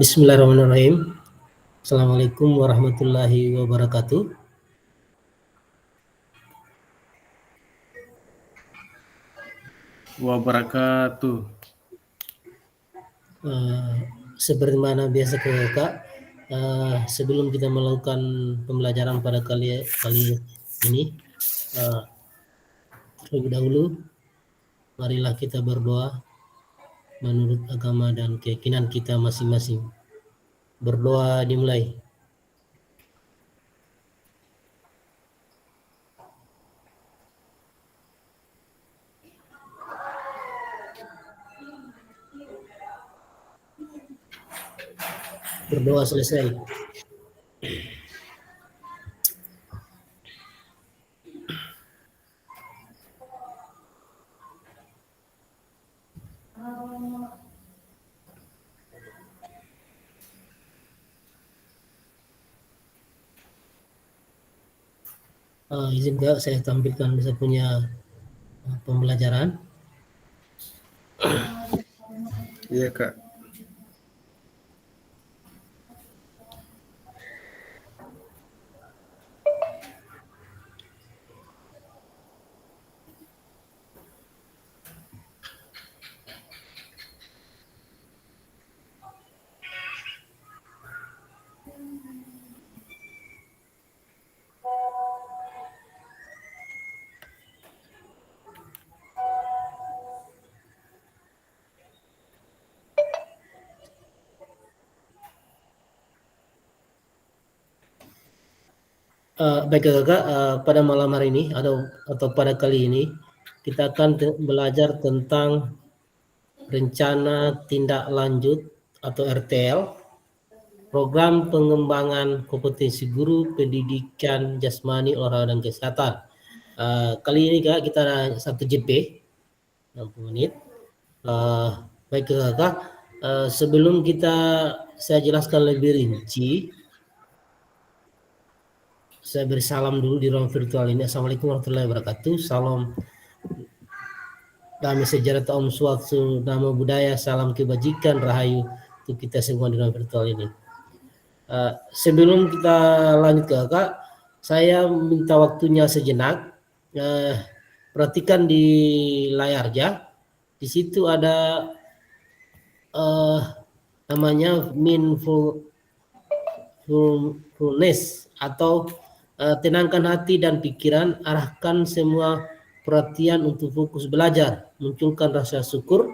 Bismillahirrahmanirrahim. Assalamualaikum warahmatullahi wabarakatuh. Wabarakatuh. Seperti mana biasa Kak, sebelum kita melakukan pembelajaran pada kali ini, terlebih dahulu marilah kita berdoa menurut agama dan keyakinan kita masing-masing. Berdoa dimulai. Berdoa selesai. Izin Kak, saya tampilkan saya punya pembelajaran. Iya, Kak. Baik Kakak, pada malam hari ini atau pada kali ini kita akan belajar tentang rencana tindak lanjut atau RTL, program pengembangan kompetensi guru pendidikan jasmani, olahraga dan kesehatan. Kali ini Kak kita ada 1 JP 60 menit. Baik Kakak, sebelum saya jelaskan lebih rinci, saya beri salam dulu di ruang virtual ini. Assalamualaikum warahmatullahi wabarakatuh. Salam damai sejahtera, Om Swastiastu, Namo Buddhaya, salam kebajikan, rahayu untuk kita semua di ruang virtual ini. Sebelum kita lanjut ke Kakak, saya minta waktunya sejenak. Perhatikan di layar ya. Di situ ada namanya mindfulness atau tenangkan hati dan pikiran, arahkan semua perhatian untuk fokus belajar, munculkan rasa syukur,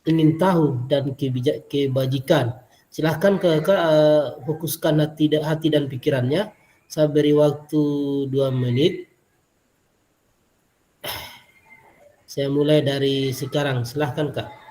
ingin tahu dan kebajikan. Silahkan Kakak fokuskan hati dan pikirannya. Saya beri waktu 2 menit. Saya mulai dari sekarang. Silahkan Kak.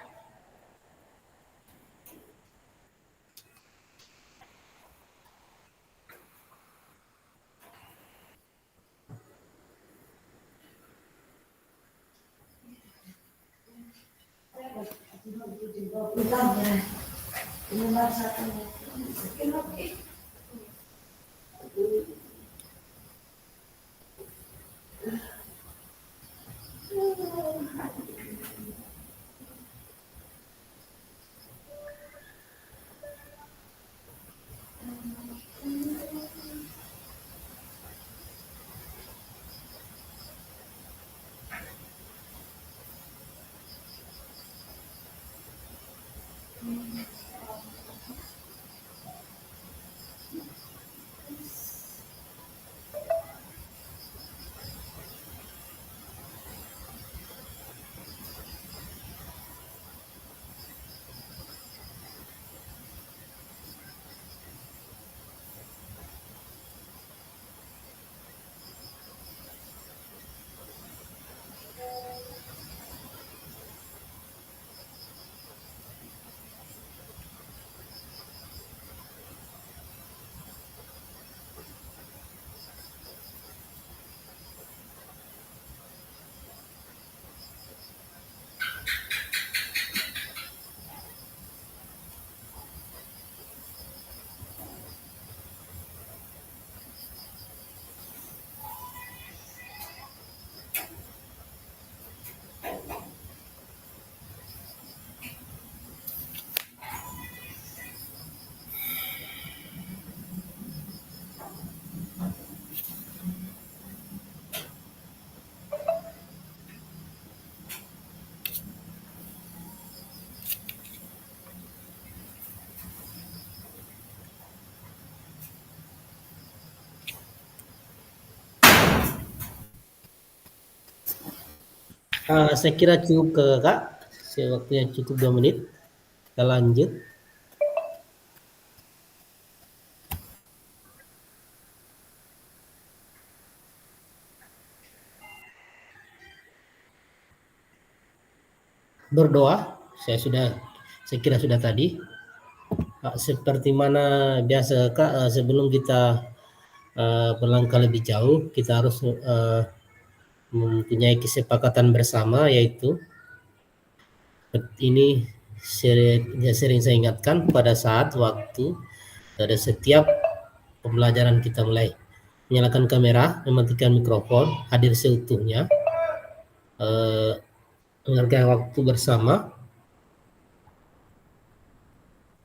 Saya kira cukup ke Kak. Waktunya cukup 2 menit. Kita lanjut. Berdoa, saya kira sudah tadi. Seperti mana biasa Kak, sebelum kita berlangkah lebih jauh, kita harus mempunyai kesepakatan bersama, yaitu ini sering saya ingatkan pada saat waktu pada setiap pembelajaran kita mulai. Menyalakan kamera, mematikan mikrofon, hadir seutuhnya, menghargai waktu bersama,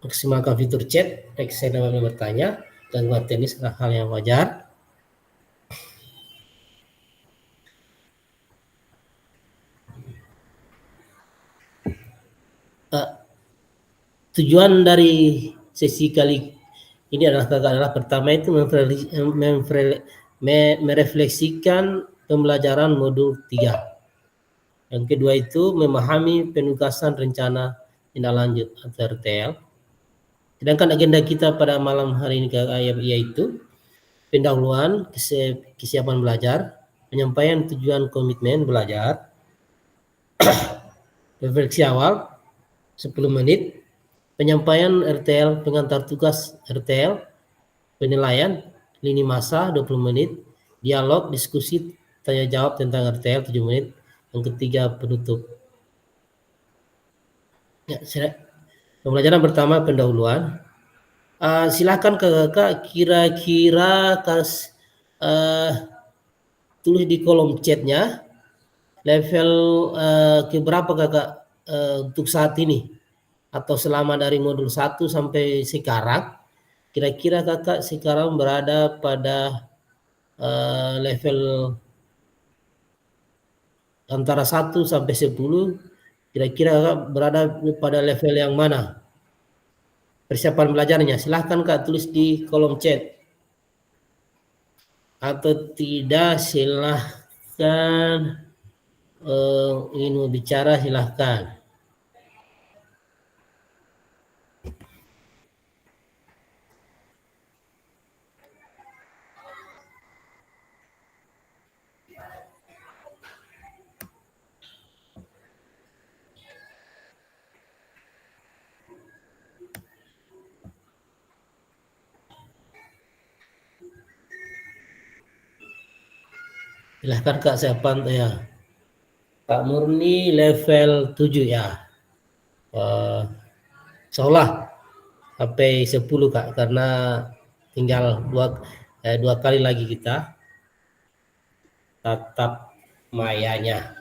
maksimalkan fitur chat, teks saya dapat bertanya, gangguan teknis adalah hal yang wajar. Tujuan dari sesi kali ini adalah pertama itu merefleksikan pembelajaran modul 3. Yang kedua itu memahami penugasan rencana tindak lanjut atau RTL. Sedangkan agenda kita pada malam hari ini yaitu pendahuluan kesiapan belajar, penyampaian tujuan komitmen belajar, refleksi awal 10 menit, penyampaian RTL, pengantar tugas RTL, penilaian lini masa 20 menit, dialog, diskusi, tanya jawab tentang RTL 7 menit, yang ketiga penutup. Ya, pembelajaran pertama pendahuluan. Silakan Kakak kira-kira tulis di kolom chatnya level keberapa Kakak untuk saat ini atau selama dari modul 1 sampai sekarang. Kira-kira Kakak sekarang berada pada level antara 1 sampai 10, kira-kira Kakak berada pada level yang mana? Persiapan belajarnya, silahkan Kak tulis di kolom chat. Atau tidak, silahkan ingin berbicara, silahkan. Silahkan Kak, saya pantau ya. Kak Murni level 7 ya. Seolah sampai 10 Kak, karena tinggal dua kali lagi kita tatap mayanya.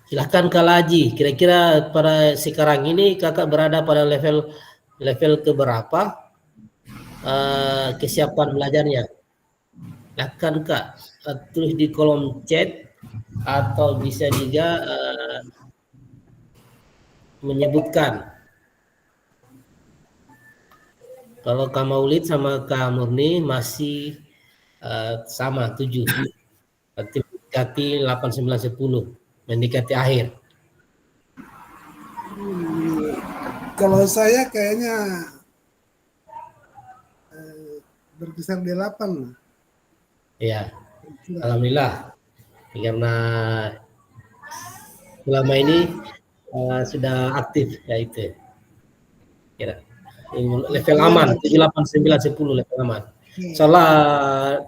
Silahkan Kak Laji, kira-kira pada sekarang ini Kakak berada pada level keberapa kesiapan belajarnya? Silahkan Kak, tulis di kolom chat atau bisa juga menyebutkan. Kalau Kak Maulid sama Kak Murni masih sama 7. Berarti mendekati 8, 9, 10. Mendekati akhir. Kalau saya kayaknya berkisar di 8. Ya, alhamdulillah. Karena selama ini sudah aktif ya itu. Kira. Level aman, 7, 8, 9, 10 level aman. Soalnya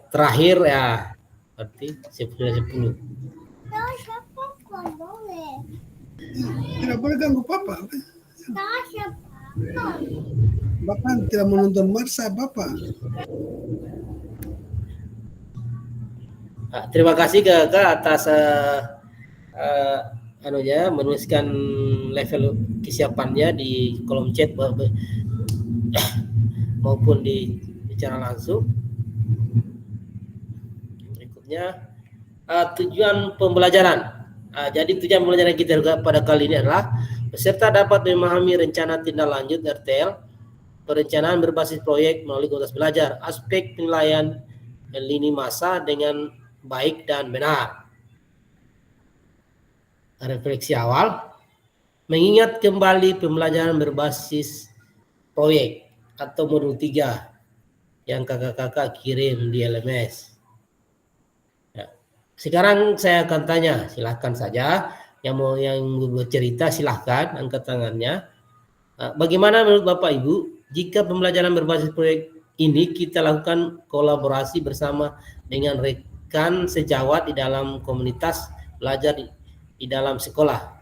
terakhir ya berarti 10. Tidak boleh ganggu Papa. Bapak tidak menonton Marsa Bapak. Terima kasih Kakak atas menuliskan level kesiapannya di kolom chat maupun di bicara langsung. Berikutnya tujuan pembelajaran. Jadi tujuan pembelajaran kita pada kali ini adalah peserta dapat memahami rencana tindak lanjut RTL, perencanaan berbasis proyek melalui komunitas belajar, aspek penilaian lini masa dengan baik dan benar. Refleksi awal, mengingat kembali pembelajaran berbasis proyek atau modul 3 yang kakak-kakak kirim di LMS. Ya. Sekarang saya akan tanya, silahkan saja yang mau bercerita silahkan angkat tangannya. Bagaimana menurut Bapak Ibu jika pembelajaran berbasis proyek ini kita lakukan kolaborasi bersama dengan rekan sejawat di dalam komunitas belajar di dalam sekolah?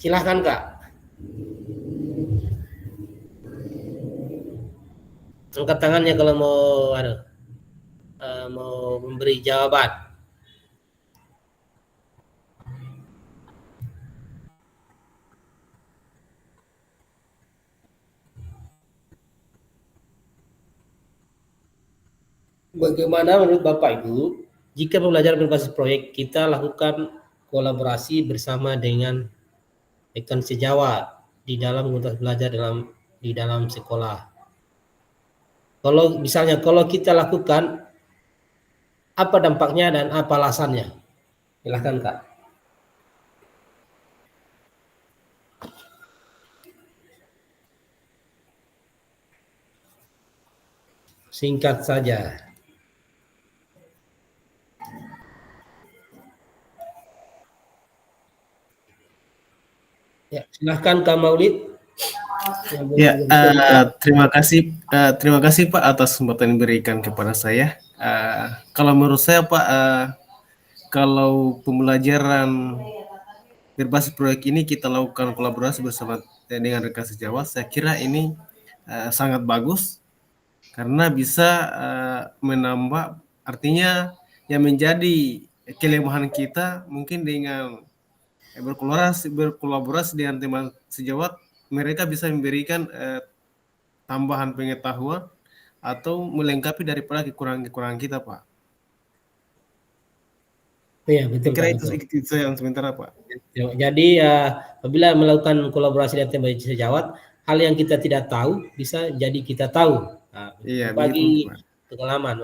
Silahkan Kak. Angkat tangannya kalau mau memberi jawaban. Bagaimana menurut Bapak Ibu jika pembelajaran berbasis proyek kita lakukan kolaborasi bersama dengan rekan sejawat di dalam komunitas belajar di dalam sekolah? Kalau misalnya kalau kita lakukan, apa dampaknya dan apa alasannya? Silahkan Kak. Singkat saja. Ya, silahkan Kak Maulid. Ya, terima kasih Pak atas kesempatan yang diberikan kepada saya. Kalau menurut saya Pak, kalau pembelajaran berbasis proyek ini kita lakukan kolaborasi bersama dengan rekan sejawat, saya kira ini sangat bagus karena bisa menambah, artinya yang menjadi kelemahan kita mungkin dengan berkolaborasi dengan teman sejawat, mereka bisa memberikan tambahan pengetahuan atau melengkapi daripada kekurangan kita, Pak. Iya, betul Kira Kak. itu sedikit saya yang sementara, Pak. Jadi apabila melakukan kolaborasi dengan teman sejawat, hal yang kita tidak tahu bisa jadi kita tahu. Nah, Iya, berbagi begitu, Pak. pengalaman,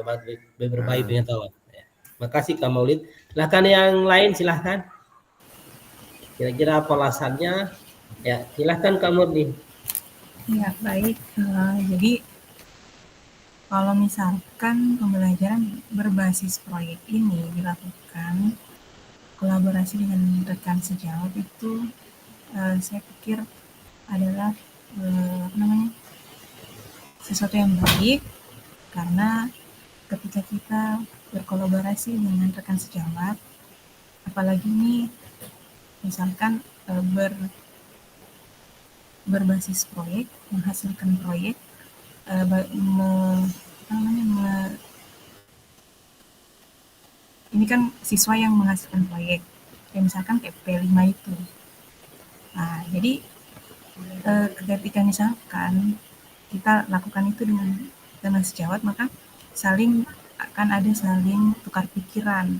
berbagi pengetahuan. Ya. Makasih Kak Maulid. Silahkan yang lain, silahkan. Kira-kira apa alasannya? Ya, silahkan Kak Murni. Ya, baik. Jadi kalau misalkan pembelajaran berbasis proyek ini dilakukan kolaborasi dengan rekan sejawat itu saya pikir adalah sesuatu yang baik, karena ketika kita berkolaborasi dengan rekan sejawat, apalagi ini misalkan berbasis proyek, menghasilkan proyek, ini kan siswa yang menghasilkan proyek, kayak misalkan kayak P5 itu. Nah, jadi ketika misalkan kita lakukan itu dengan sejawat, maka akan ada saling tukar pikiran.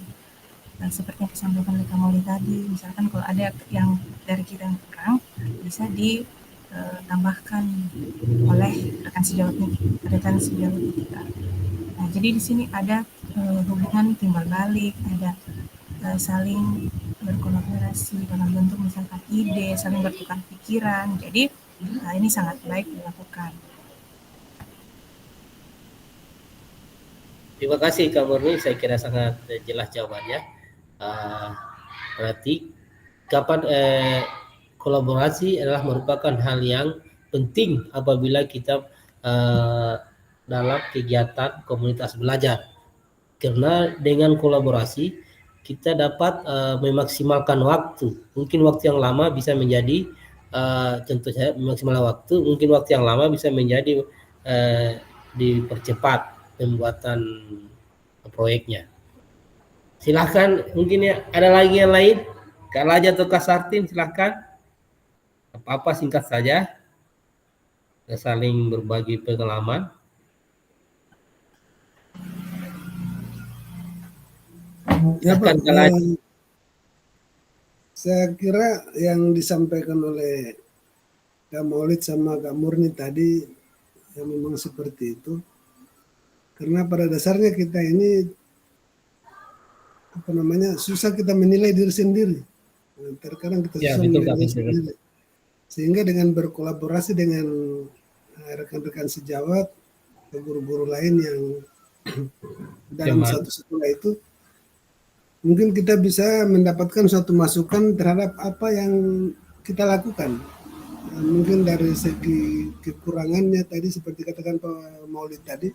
Nah, seperti yang disampaikan oleh Kak Mauli tadi, misalkan kalau ada yang dari kita yang kurang, bisa ditambahkan oleh rekan sejawat kita. Nah, jadi di sini ada hubungan timbal balik, ada saling berkolaborasi dalam bentuk misalkan ide, saling bertukar pikiran. Jadi ini sangat baik dilakukan. Terima kasih Kak Murni, saya kira sangat jelas jawabannya. Berarti kolaborasi adalah merupakan hal yang penting apabila kita dalam kegiatan komunitas belajar, karena dengan kolaborasi kita dapat memaksimalkan waktu. Mungkin waktu yang lama bisa menjadi contoh saya memaksimalkan waktu, mungkin waktu yang lama bisa menjadi dipercepat pembuatan proyeknya. Silahkan, mungkin ya ada lagi yang lain, Kak Laja atau Kak Sartin, silahkan. Apa-apa singkat saja, kita saling berbagi pengalaman. Ya Pak, Kak Laja. saya kira yang disampaikan oleh Kak Maulid sama Kak Murni tadi yang memang seperti itu. Karena pada dasarnya kita ini susah kita menilai diri sendiri. Terkadang kita Ya, susah betul menilai Kak diri Fitri. sendiri. Sehingga dengan berkolaborasi dengan rekan-rekan sejawat atau guru-guru lain yang dalam Teman. satu sekolah itu, mungkin kita bisa mendapatkan suatu masukan terhadap apa yang kita lakukan. Mungkin dari segi kekurangannya tadi seperti katakan Pak Maulid tadi,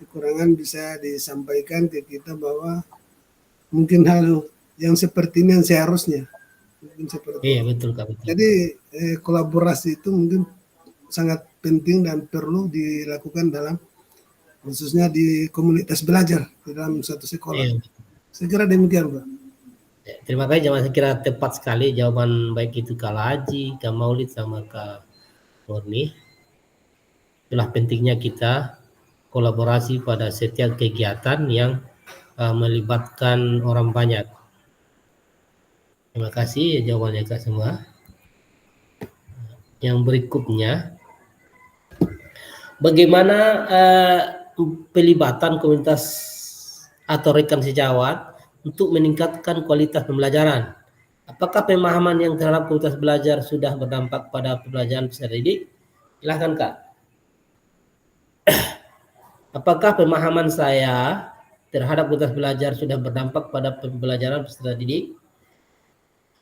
kekurangan bisa disampaikan ke kita bahwa mungkin hal yang seperti ini yang seharusnya. Mungkin seperti Iya, itu. betul Kak, betul. Jadi kolaborasi itu mungkin sangat penting dan perlu dilakukan dalam khususnya di komunitas belajar di dalam satu sekolah. Iya. Saya kira demikian, Pak. Ya, terima kasih, saya kira tepat sekali jawaban baik itu Kak Haji, Kak Maulid, sama Kak Murni. Itulah pentingnya kita kolaborasi pada setiap kegiatan yang melibatkan orang banyak. Terima kasih jawabannya Kak semua. Yang berikutnya, bagaimana pelibatan komunitas atau rekan sejawat untuk meningkatkan kualitas pembelajaran? Apakah pemahaman yang terhadap kualitas belajar sudah berdampak pada pembelajaran peserta didik? Silahkan Kak. Apakah pemahaman saya terhadap kualitas belajar sudah berdampak pada pembelajaran peserta didik?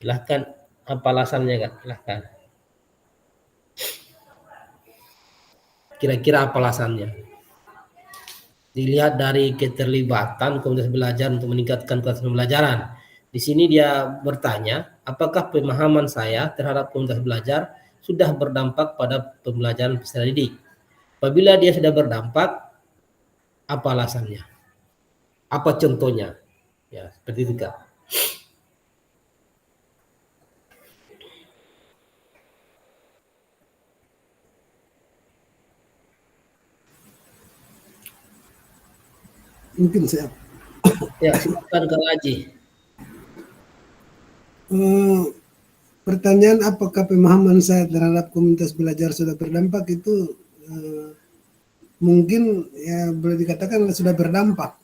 Silahkan, apa alasannya Kak? Silahkan. Kira-kira apa alasannya? Dilihat dari keterlibatan komunitas belajar untuk meningkatkan kualitas pembelajaran. Di sini dia bertanya, apakah pemahaman saya terhadap komunitas belajar sudah berdampak pada pembelajaran peserta didik? Apabila dia sudah berdampak, apa alasannya? Apa contohnya? Ya, seperti itu Kak. Mungkin saya. Ya, silakan Kak Haji. Pertanyaan apakah pemahaman saya terhadap komunitas belajar sudah berdampak itu mungkin ya boleh dikatakan sudah berdampak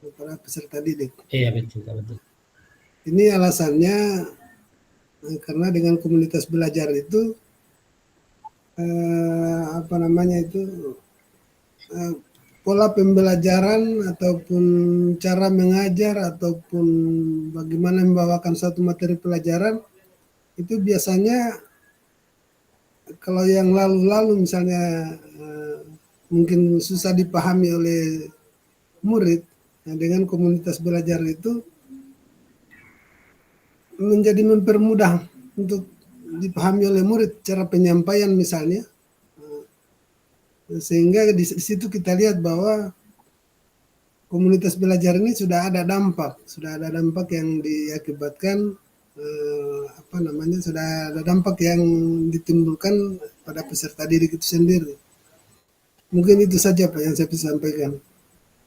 kepada peserta didik. Iya, betul Kak, betul. Ini alasannya karena dengan komunitas belajar itu pola pembelajaran ataupun cara mengajar ataupun bagaimana membawakan satu materi pelajaran itu biasanya kalau yang lalu-lalu misalnya mungkin susah dipahami oleh murid, nah dengan komunitas belajar itu menjadi mempermudah untuk dipahami oleh murid cara penyampaian misalnya, sehingga di situ kita lihat bahwa komunitas belajar ini sudah ada dampak yang diakibatkan sudah ada dampak yang ditimbulkan pada peserta didik itu sendiri. Mungkin itu saja Pak yang saya bisa sampaikan.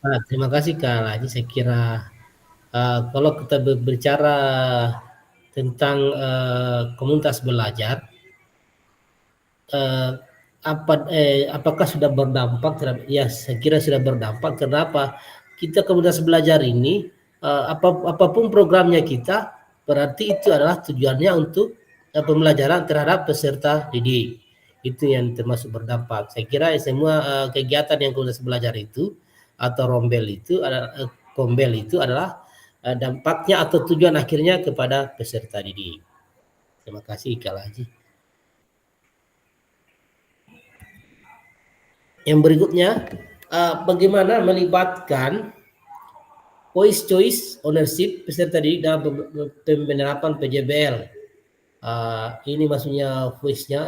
Nah, terima kasih Kak Haji. Saya kira kalau kita berbicara tentang komunitas belajar, apakah sudah berdampak terhadap, ya saya kira sudah berdampak. Kenapa? Kita komunitas belajar ini apapun programnya kita, berarti itu adalah tujuannya untuk pembelajaran terhadap peserta didik. Itu yang termasuk berdampak. Saya kira semua kegiatan yang komunitas belajar itu atau kombel itu adalah dampaknya atau tujuan akhirnya kepada peserta didik. Terima kasih Kak Haji. Yang berikutnya, bagaimana melibatkan voice choice ownership peserta didik dalam penerapan PJBL. Ini maksudnya voice-nya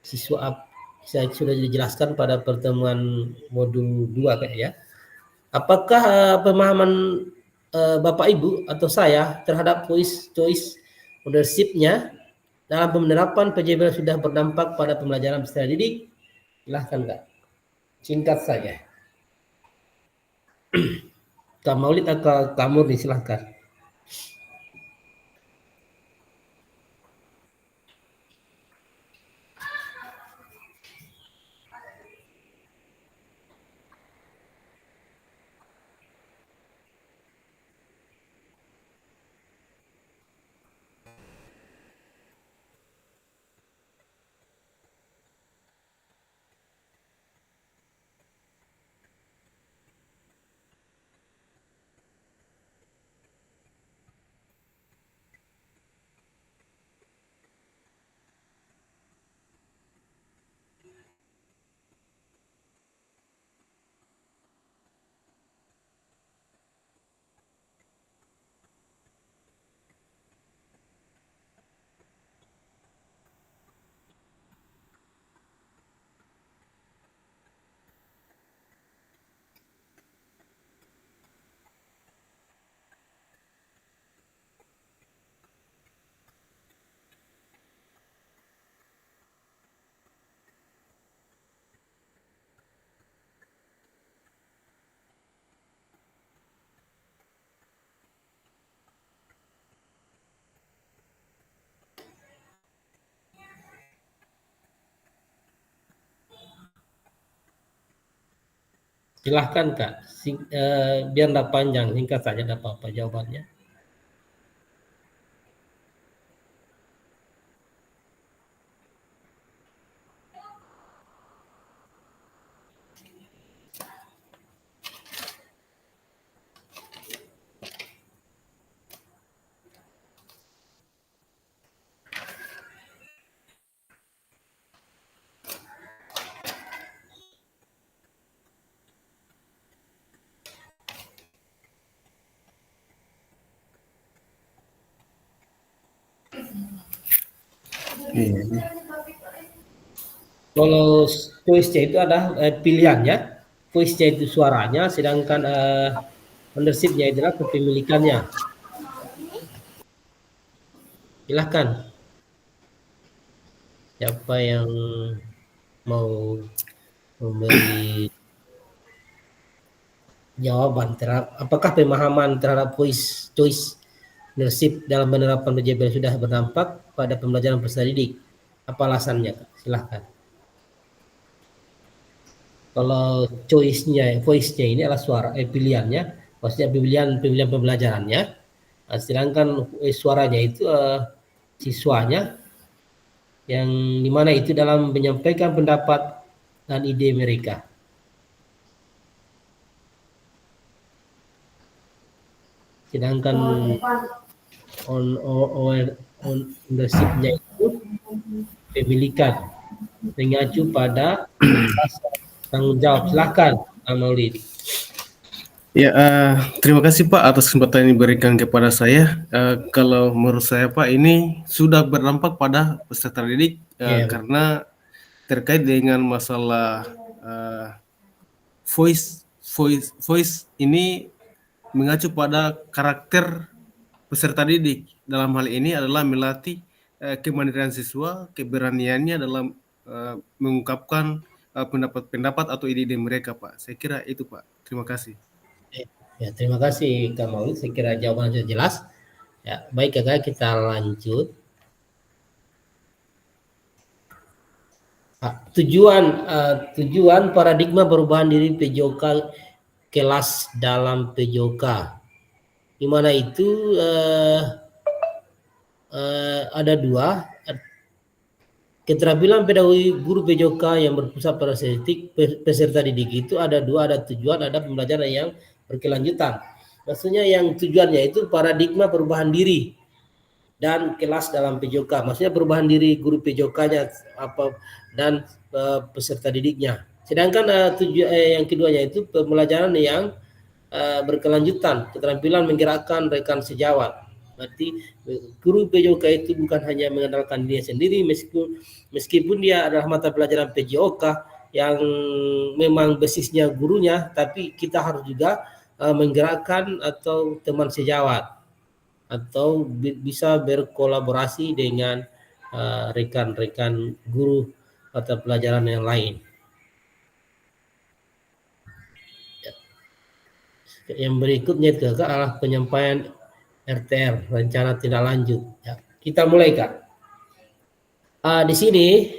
siswa saya sudah dijelaskan pada pertemuan modul 2 kayak ya. Apakah pemahaman Bapak Ibu atau saya terhadap voice choice ownership-nya dalam penerapan PJBL sudah berdampak pada pembelajaran peserta didik? Silahkan Kak, singkat saja. Kak Maulid atau Kak Murni, silahkan. Silahkan Kak, biar nggak panjang, singkat saja, nggak apa-apa jawabannya. Iya. Kalau voice-nya itu ada pilihannya, voice-nya itu suaranya, sedangkan ownership-nya adalah kepemilikannya. Silahkan, siapa yang mau memberi jawaban terhadap apakah pemahaman terhadap voice choice leadership dalam penerapan PJBL sudah berdampak pada pembelajaran peserta didik? Apa alasannya? Silahkan. Kalau choice-nya, voice-nya ini adalah suara, pilihannya, maksudnya pilihan pembelajarannya. Sedangkan suaranya itu siswanya, yang dimana itu dalam menyampaikan pendapat dan ide mereka. Sedangkan ownership-nya itu pemilikan, mengacu pada tanggung jawab. Silahkan, Maulid. Ya, terima kasih Pak atas kesempatan yang diberikan kepada saya. Kalau menurut saya Pak, ini sudah berdampak pada peserta didik karena terkait dengan masalah voice ini mengacu pada karakter peserta didik. Dalam hal ini adalah melatih kemandirian siswa, keberaniannya dalam mengungkapkan pendapat-pendapat atau ide-ide mereka Pak. Saya kira itu Pak. Terima kasih. Ya, terima kasih Kak Maulid. Saya kira jawaban sudah jelas. Ya, baik Kakak, kita lanjut. Tujuan paradigma perubahan diri PJOK kelas dalam PJOK. Di mana itu ada dua. Keterampilan pedagogi guru PJOK yang berpusat pada peserta didik itu ada dua, ada tujuan, ada pembelajaran yang berkelanjutan. Maksudnya yang tujuannya itu paradigma perubahan diri dan kelas dalam PJOK. Maksudnya perubahan diri guru PJOK-nya apa dan peserta didiknya. Sedangkan yang keduanya itu pembelajaran yang berkelanjutan, keterampilan menggerakkan rekan sejawat. Berarti guru PJOK itu bukan hanya mengandalkan dirinya sendiri, meskipun dia adalah mata pelajaran PJOK yang memang basisnya gurunya, tapi kita harus juga menggerakkan atau teman sejawat atau bisa berkolaborasi dengan rekan-rekan guru mata pelajaran yang lain. Yang berikutnya itu adalah penyampaian RTR, rencana tindak lanjut. Ya, kita mulai Kak. Di sini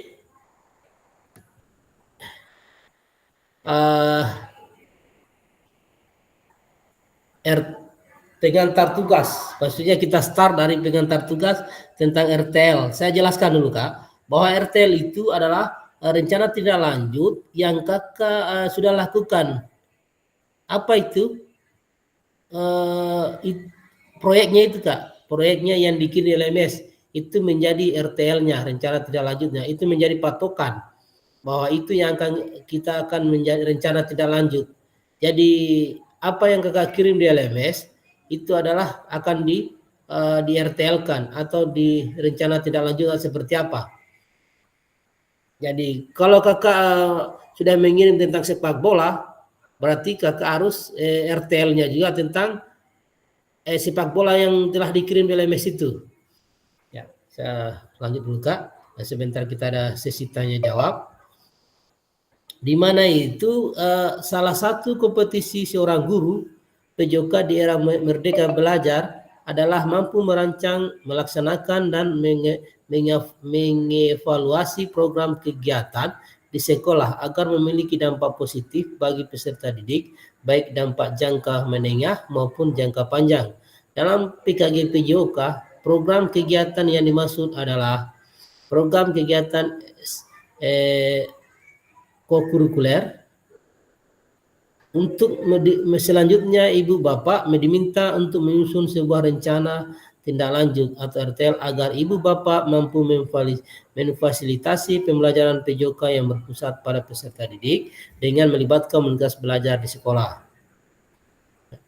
pengantar tugas, maksudnya kita start dari pengantar tugas tentang RTL. Saya jelaskan dulu Kak, bahwa RTL itu adalah rencana tindak lanjut yang Kakak sudah lakukan. Apa itu? Proyeknya itu Kak, proyeknya yang dikirim LMS itu menjadi RTL-nya, rencana tindak lanjutnya, itu menjadi patokan bahwa itu yang kita akan menjadi rencana tindak lanjut. Jadi apa yang Kakak kirim di LMS itu adalah akan di RTL-kan atau di rencana tindak lanjut seperti apa. Jadi kalau Kakak sudah mengirim tentang sepak bola, berarti Kakak harus RTL-nya juga tentang sepak bola yang telah dikirim di LMS itu. Ya, saya lanjut dulu Kak. Sebentar kita ada sesi tanya jawab. Di mana itu salah satu kompetisi seorang guru PJOK di era Merdeka Belajar adalah mampu merancang, melaksanakan dan mengevaluasi program kegiatan di di sekolah agar memiliki dampak positif bagi peserta didik, baik dampak jangka menengah maupun jangka panjang. Dalam PKG PJOK, program kegiatan yang dimaksud adalah program kegiatan kokurikuler. Untuk selanjutnya Ibu Bapak diminta untuk menyusun sebuah rencana tindak lanjut atau RTL agar Ibu Bapak mampu memfasilitasi pembelajaran PJOK yang berpusat pada peserta didik dengan melibatkan komunitas belajar di sekolah.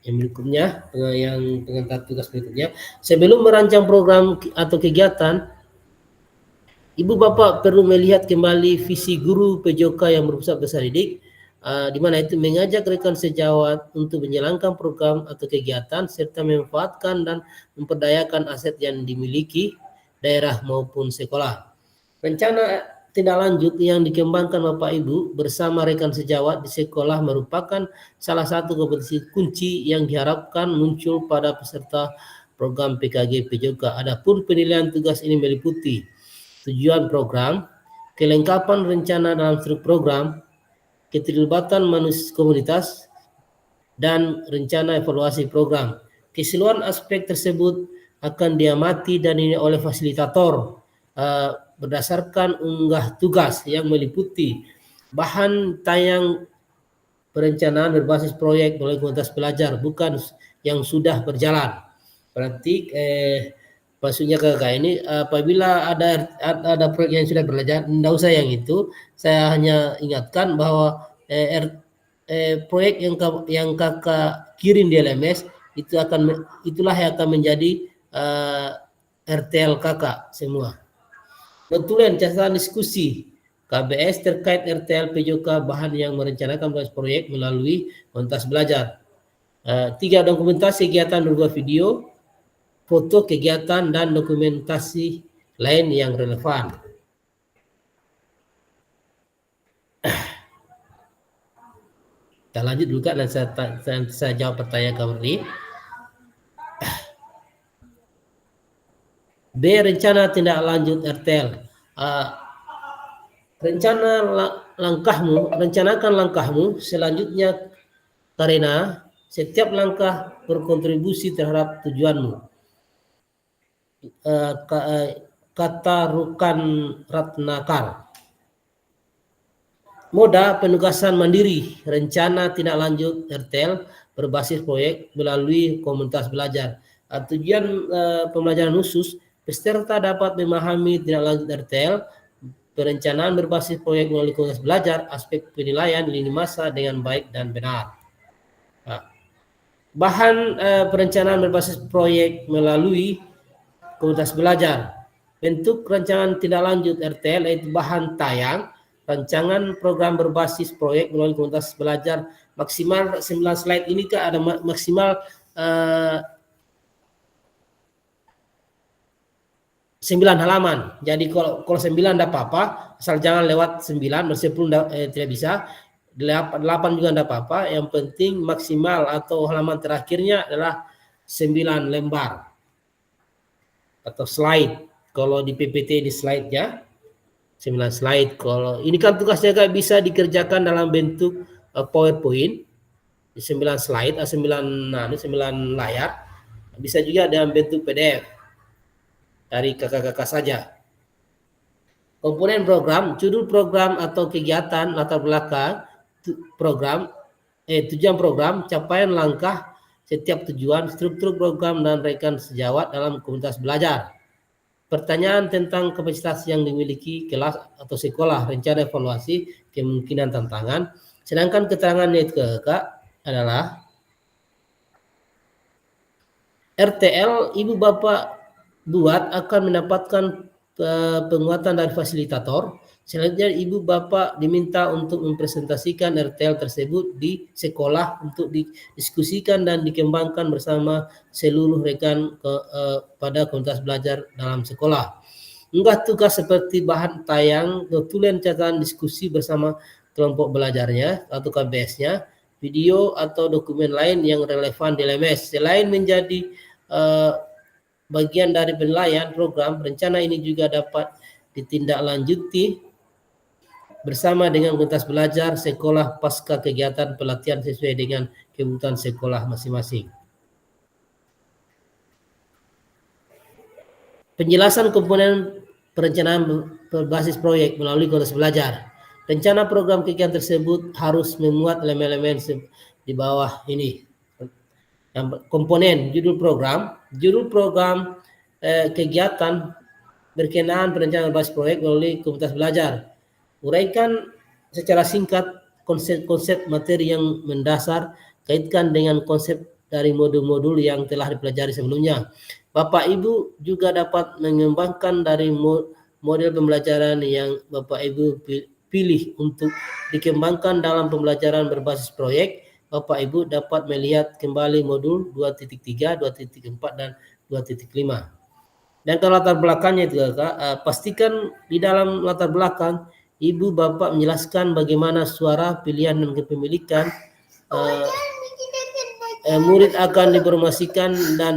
Yang berikutnya, yang pengantar tugas berikutnya, sebelum merancang program atau kegiatan, Ibu Bapak perlu melihat kembali visi guru PJOK yang berpusat peserta didik, di mana itu mengajak rekan sejawat untuk menjalankan program atau kegiatan serta memanfaatkan dan memperdayakan aset yang dimiliki daerah maupun sekolah. Rencana tindak lanjut yang dikembangkan Bapak Ibu bersama rekan sejawat di sekolah merupakan salah satu kompetensi kunci yang diharapkan muncul pada peserta program PKG PJOK. Adapun penilaian tugas ini meliputi tujuan program, kelengkapan rencana dalam struktur program, keterlibatan komunitas, dan rencana evaluasi program. Keseluruhan aspek tersebut akan diamati dan dinilai oleh fasilitator berdasarkan unggah tugas yang meliputi bahan tayang perencanaan berbasis proyek oleh komunitas belajar, bukan yang sudah berjalan. Berarti maksudnya kakak ini apabila ada proyek yang sudah berjalan, tidak usah yang itu. Saya hanya ingatkan bahwa proyek yang kakak kirim di LMS itulah yang akan menjadi RTL kakak semua. Kebetulan catatan diskusi KBS terkait RTL PJOK bahan yang merencanakan proyek melalui komunitas belajar. 3 dokumentasi kegiatan berupa video, foto kegiatan, dan dokumentasi lain yang relevan. Kita lanjut dulu Kak, dan saya jawab pertanyaan kamu ini. B. Rencana tindak lanjut RTL. Rencanakan langkahmu selanjutnya karena setiap langkah berkontribusi terhadap tujuanmu. Kata Rukan Ratnakar. Moda penugasan mandiri, rencana tindak lanjut RTL berbasis proyek melalui komunitas belajar. Tujuan pembelajaran khusus, peserta dapat memahami tindak lanjut RTL, perencanaan berbasis proyek melalui komunitas belajar, aspek penilaian lini masa dengan baik dan benar. Bahan perencanaan berbasis proyek melalui komunitas belajar. Bentuk rancangan tindak lanjut RTL yaitu bahan tayang, rancangan program berbasis proyek melalui komunitas belajar, maksimal 9 slide ini Kak, ada maksimal 9 halaman. Jadi kalau 9 tidak apa-apa, asal jangan lewat 9, 10 tidak bisa, 8 juga tidak apa-apa, yang penting maksimal atau halaman terakhirnya adalah 9 lembar atau slide. Kalau di PPT di slide-nya 9 slide. Kalau ini kan tugasnya Kak bisa dikerjakan dalam bentuk PowerPoint, 9 slide, 9 layar. Bisa juga dalam bentuk PDF dari kakak-kakak saja. Komponen program, judul program atau kegiatan, latar belakang program, tujuan program, capaian langkah setiap tujuan, struktur program, dan rekan sejawat dalam komunitas belajar. Pertanyaan tentang kapasitas yang dimiliki kelas atau sekolah, rencana evaluasi, kemungkinan tantangan. Sedangkan keterangannya itu Kak adalah RTL Ibu Bapak buat akan mendapatkan penguatan dari fasilitator. Selanjutnya Ibu Bapak diminta untuk mempresentasikan RTL tersebut di sekolah untuk didiskusikan dan dikembangkan bersama seluruh rekan pada komunitas belajar dalam sekolah. Unggah tugas seperti bahan tayang, tulisan catatan diskusi bersama kelompok belajarnya atau KBS-nya, video atau dokumen lain yang relevan di LMS. Selain menjadi bagian dari penilaian program, rencana ini juga dapat ditindaklanjuti bersama dengan komunitas belajar sekolah pasca kegiatan pelatihan sesuai dengan kebutuhan sekolah masing-masing. Penjelasan komponen perencanaan berbasis proyek melalui komunitas belajar. Rencana program kegiatan tersebut harus memuat elemen-elemen di bawah ini. Yang komponen judul program kegiatan berkenaan perencanaan berbasis proyek melalui komunitas belajar. Uraikan secara singkat konsep-konsep materi yang mendasar, kaitkan dengan konsep dari modul-modul yang telah dipelajari sebelumnya. Bapak Ibu juga dapat mengembangkan dari model pembelajaran yang Bapak Ibu pilih untuk dikembangkan dalam pembelajaran berbasis proyek. Bapak Ibu dapat melihat kembali modul 2.3, 2.4, dan 2.5. Dan kalau latar belakangnya itu pastikan di dalam latar belakang Ibu Bapak menjelaskan bagaimana suara, pilihan, dan kepemilikan murid akan dipromosikan dan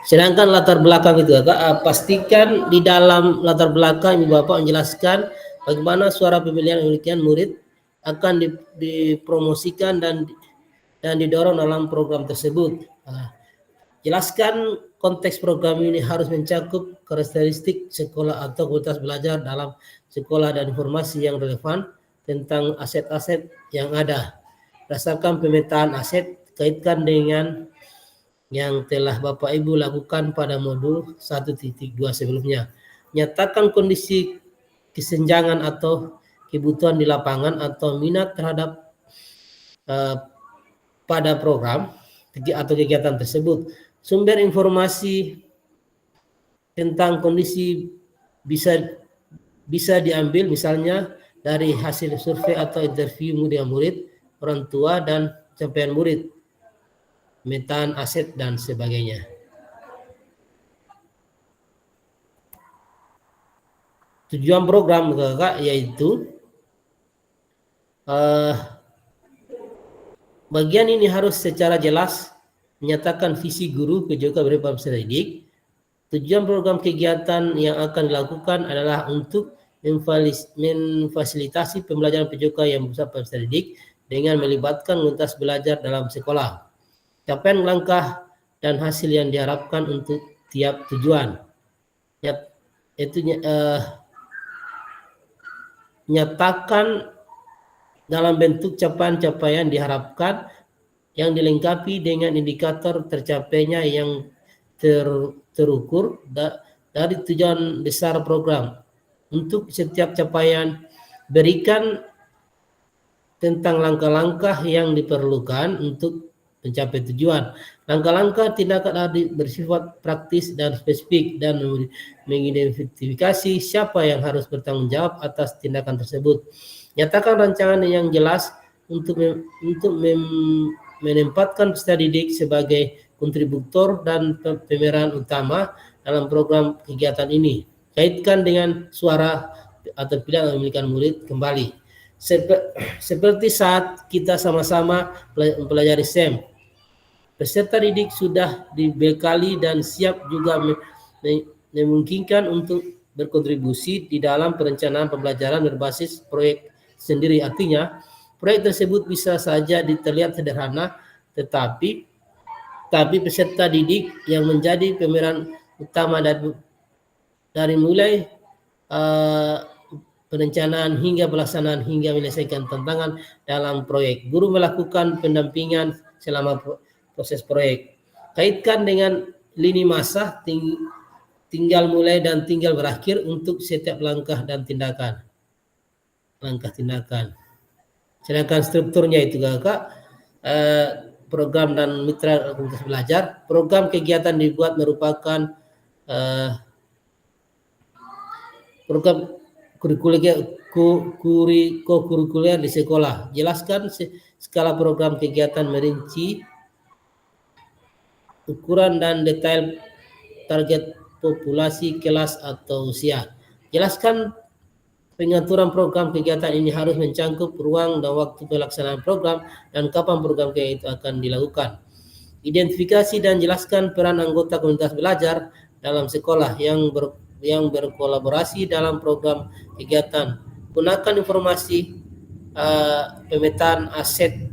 sedangkan latar belakang itu pastikan di dalam latar belakang Ibu Bapak menjelaskan bagaimana suara pemilihan pemilikan murid akan dipromosikan dan didorong dalam program tersebut. Jelaskan konteks program ini harus mencakup karakteristik sekolah atau komunitas belajar dalam sekolah dan informasi yang relevan tentang aset-aset yang ada. Berdasarkan pemetaan aset, kaitkan dengan yang telah Bapak Ibu lakukan pada modul 1.2 sebelumnya. Nyatakan kondisi kesenjangan atau kebutuhan di lapangan atau minat terhadap pada program atau kegiatan tersebut. Sumber informasi tentang kondisi bisa diambil misalnya dari hasil survei atau interview dengan murid, orang tua, dan capaian murid, pemetaan aset, dan sebagainya. Tujuan program yaitu bagian ini harus secara jelas menyatakan visi guru PJOK berupa peserta didik. Tujuan program kegiatan yang akan dilakukan adalah untuk memfasilitasi pembelajaran PJOK yang bersama peserta didik dengan melibatkan komunitas belajar dalam sekolah. Capaian langkah dan hasil yang diharapkan untuk tiap tujuan. Nyatakan dalam bentuk capaian-capaian diharapkan yang dilengkapi dengan indikator tercapainya yang terukur dari tujuan besar program. Untuk setiap capaian, berikan tentang langkah-langkah yang diperlukan untuk mencapai tujuan. Langkah-langkah tindakan bersifat praktis dan spesifik dan mengidentifikasi siapa yang harus bertanggung jawab atas tindakan tersebut. Nyatakan rancangan yang jelas untuk menempatkan peserta didik sebagai kontributor dan pemeran utama dalam program kegiatan ini. Kaitkan dengan suara atau pilihan yang memiliki murid kembali. Seperti saat kita sama-sama mempelajari SEM, peserta didik sudah dibekali dan siap juga memungkinkan untuk berkontribusi di dalam perencanaan pembelajaran berbasis proyek sendiri. Artinya, proyek tersebut bisa saja terlihat sederhana, tetapi peserta didik yang menjadi pemeran utama dari mulai perencanaan hingga pelaksanaan hingga menyelesaikan tantangan dalam proyek. Guru melakukan pendampingan selama proses proyek. Kaitkan dengan lini masa tinggal mulai dan tinggal berakhir untuk setiap langkah dan tindakan. langkah tindakan. Sedangkan strukturnya itu kakak, program dan mitra komunitas belajar. Program kegiatan dibuat merupakan program kurikuler di sekolah. Jelaskan skala program kegiatan merinci ukuran dan detail target populasi kelas atau usia. Jelaskan pengaturan program kegiatan ini harus mencangkup ruang dan waktu pelaksanaan program dan kapan program itu akan dilakukan. Identifikasi dan jelaskan peran anggota komunitas belajar dalam sekolah yang berkolaborasi dalam program kegiatan. Gunakan informasi pemetaan aset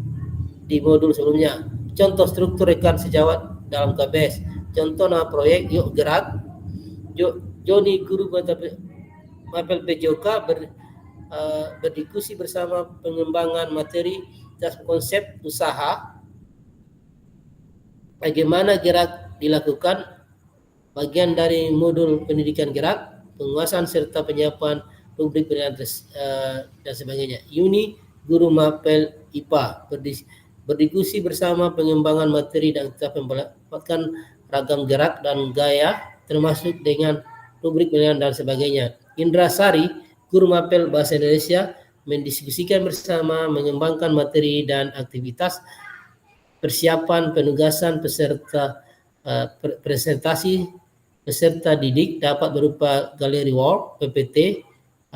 di modul sebelumnya. Contoh struktur rekan sejawat dalam KBS. Contoh nama proyek, yuk gerak. Joni guru Mapel PJOK berdiskusi bersama pengembangan materi dan konsep usaha. Bagaimana gerak dilakukan, bagian dari modul pendidikan gerak, penguasaan serta penyiapan rubrik penilaian dan sebagainya. Yuni, guru Mapel IPA, berdiskusi bersama pengembangan materi dan kita mendapatkan ragam gerak dan gaya, termasuk dengan rubrik penilaian dan sebagainya. Indra Sari, guru Mapel Bahasa Indonesia, mendiskusikan bersama mengembangkan materi dan aktivitas persiapan penugasan peserta presentasi peserta didik dapat berupa galeri wall, PPT,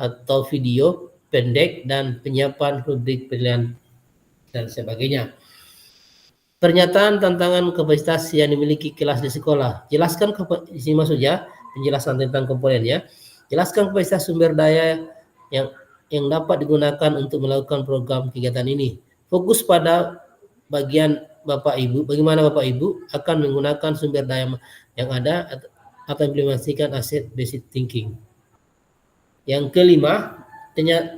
atau video pendek dan penyiapan rubrik penilaian dan sebagainya. Pernyataan tantangan kapasitas yang dimiliki kelas di sekolah. Jelaskan di sini maksudnya penjelasan tentang komponennya. Jelaskan kapasitas sumber daya yang dapat digunakan untuk melakukan program kegiatan ini. Fokus pada bagian Bapak Ibu, bagaimana Bapak Ibu akan menggunakan sumber daya yang ada atau implementasikan asset based thinking. Yang kelima,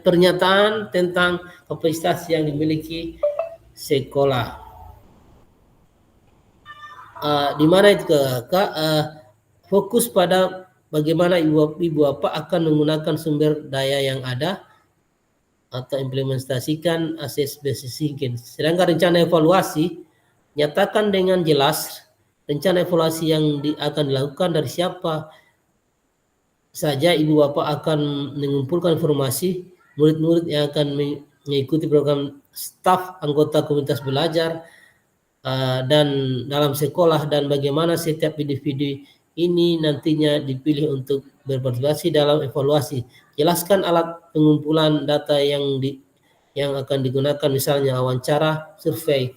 pernyataan tentang kapasitas yang dimiliki sekolah. Di mana itu Kak? Fokus pada bagaimana ibu bapak akan menggunakan sumber daya yang ada atau implementasikan asset based thinking. Sedangkan rencana evaluasi, nyatakan dengan jelas rencana evaluasi yang akan dilakukan dari siapa saja ibu bapak akan mengumpulkan informasi, murid-murid yang akan mengikuti program, staf anggota komunitas belajar dan dalam sekolah, dan bagaimana setiap individu ini nantinya dipilih untuk berpartisipasi dalam evaluasi. Jelaskan alat pengumpulan data yang akan digunakan, misalnya wawancara, survei,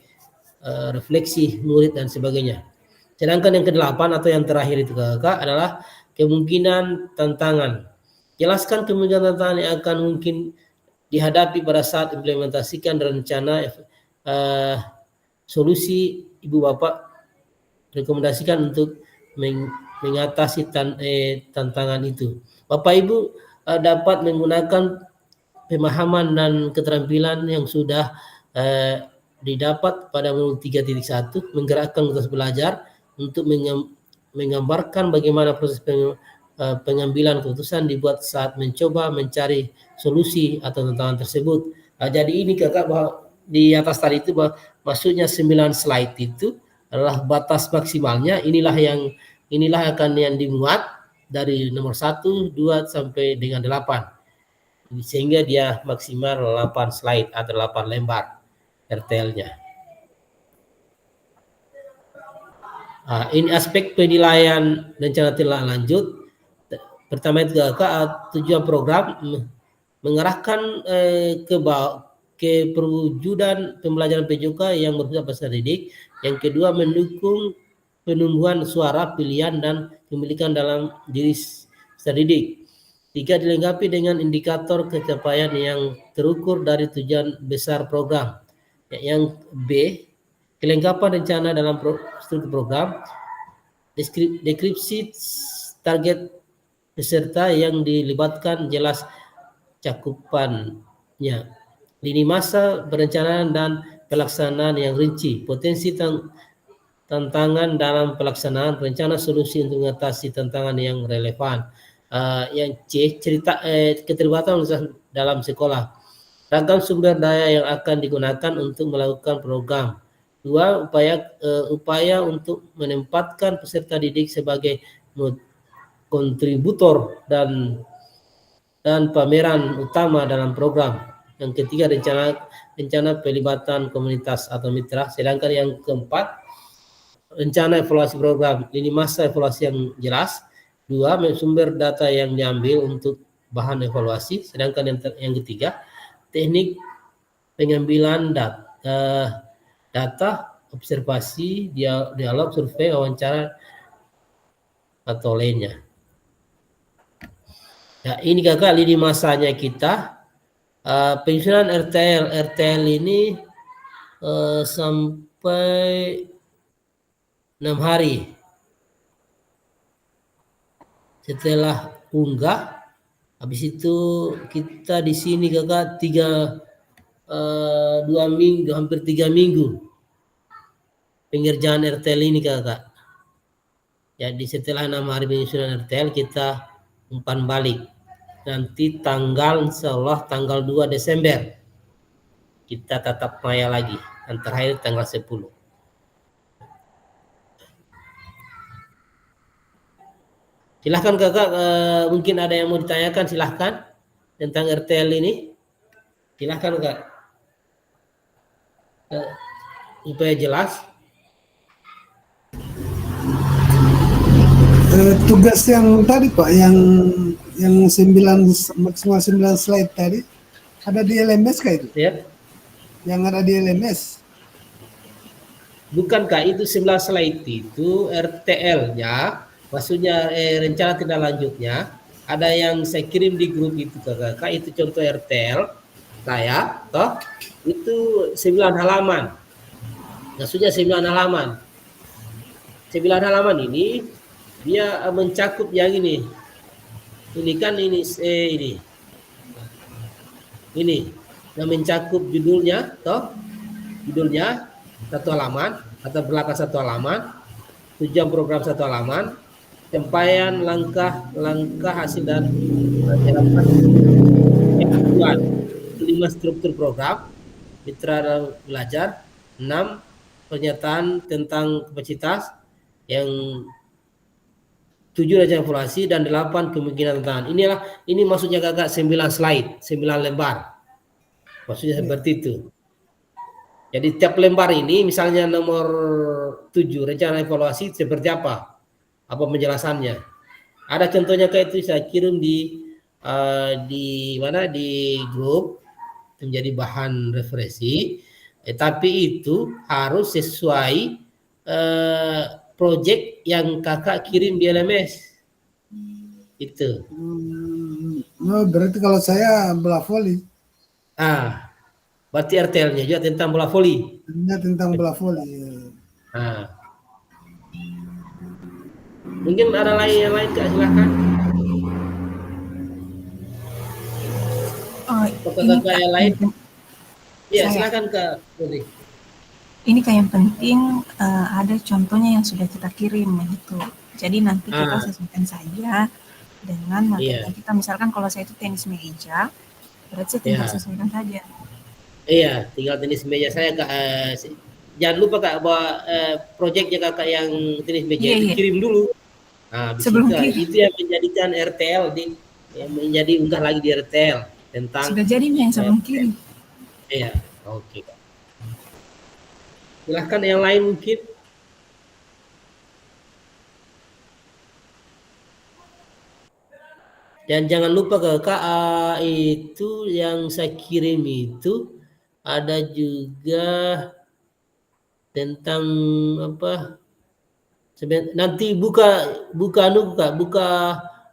refleksi murid dan sebagainya. Sedangkan yang kedelapan atau yang terakhir itu Kakak adalah kemungkinan tantangan. Jelaskan kemungkinan tantangan yang akan mungkin dihadapi pada saat implementasikan rencana solusi ibu bapak rekomendasikan untuk mengatasi tantangan itu. Bapak Ibu dapat menggunakan pemahaman dan keterampilan yang sudah didapat pada modul 3.1, menggerakkan komunitas belajar untuk menggambarkan bagaimana proses pengambilan keputusan dibuat saat mencoba mencari solusi atau tantangan tersebut. Jadi ini Kakak bahwa di atas tadi itu maksudnya 9 slide itu adalah batas maksimalnya. Inilah akan yang dimuat dari nomor 1, 2 sampai dengan 8. Sehingga dia maksimal 8 slide atau 8 lembar RTL-nya. Ini aspek penilaian rencana tindak lanjut. Pertama itu tujuan program mengarahkan ke perwujudan pembelajaran PJOK yang bersifat peserta didik. Yang kedua, mendukung penumbuhan suara, pilihan, dan kepemilikan dalam diri peserta didik. 3, dilengkapi dengan indikator pencapaian yang terukur dari tujuan besar program. Yang B, kelengkapan rencana dalam struktur program, deskripsi target peserta yang dilibatkan, jelas cakupannya, lini masa perencanaan dan pelaksanaan yang rinci, potensi tantangan dalam pelaksanaan, rencana solusi untuk mengatasi tantangan yang relevan. Yang C, cerita keterlibatan dalam sekolah, ragam sumber daya yang akan digunakan untuk melakukan program. 2. Upaya untuk menempatkan peserta didik sebagai kontributor dan pameran utama dalam program. Yang ketiga, rencana pelibatan komunitas atau mitra. Sedangkan yang keempat, rencana evaluasi program. Ini masa evaluasi yang jelas. 2. Sumber data yang diambil untuk bahan evaluasi. Sedangkan yang ketiga, teknik pengambilan data, observasi, dialog, survei, wawancara, atau lainnya. Nah, ini kakak lini masanya kita. Penyusunan RTL ini sampai 6 hari setelah unggah. Habis itu kita di sini kakak 2 minggu, hampir 3 minggu pengerjaan RTL ini kakak. Jadi setelah 6 hari penyusunan RTL kita umpan balik. Nanti insyaallah tanggal 2 Desember kita tatap maya lagi. Dan terakhir tanggal 10. Silahkan kakak, mungkin ada yang mau ditanyakan, silahkan tentang RTL ini. Silahkan kak, supaya jelas. Tugas yang tadi Pak, yang 9 maksimal 9 slide tadi ada di LMS kah itu? Ya. Yang ada di LMS? Bukan kak, itu 11 slide itu RTL-nya, maksudnya rencana tindak lanjutnya. Ada yang saya kirim di grup itu kakak, itu contoh RTL saya, toh itu 9 halaman. Maksudnya 9 halaman. 9 halaman ini dia mencakup yang ini. Ini kan ini. Ini yang mencakup judulnya, toh judulnya 1 halaman atau belakang 1 halaman, tujuan program 1 halaman, pencapaian langkah hasil dan tujuan. 5 struktur program mitra dalam belajar. 6 pernyataan tentang kapasitas. Yang 7 rencana evaluasi dan 8 kemungkinan tantangan. Ini maksudnya kakak 9 slide, 9 lembar. Maksudnya seperti itu. Jadi tiap lembar ini misalnya nomor 7 rencana evaluasi seperti apa? Apa penjelasannya? Ada contohnya kayak itu saya kirim di grup menjadi bahan referensi. Tapi itu harus sesuai project yang kakak kirim di LMS. Itu. Berarti kalau saya bola voli. Berarti RTL-nya juga tentang bola voli. Tentang bola voli. Mungkin ada yang lain kak, silakan. Kakak yang lain. Iya, silakan kak. Ini kayak yang penting ada contohnya yang sudah kita kirim gitu. Jadi nanti kita sesuaikan saja dengan materi kita. Misalkan kalau saya itu tenis meja, berarti saya tinggal sesuaikan saja. Iya, tinggal tenis meja saya kak. Jangan lupa kak bahwa proyeknya kakak yang tenis meja itu kirim dulu. Sebelum kirim. Itu yang menjadikan RTL yang menjadi unggah lagi di RTL tentang. Sudah jadi yang sebelum kirim. Iya, oke kak. Silahkan yang lain mungkin. Dan jangan lupa kakak, itu yang saya kirim itu ada juga tentang apa? Nanti buka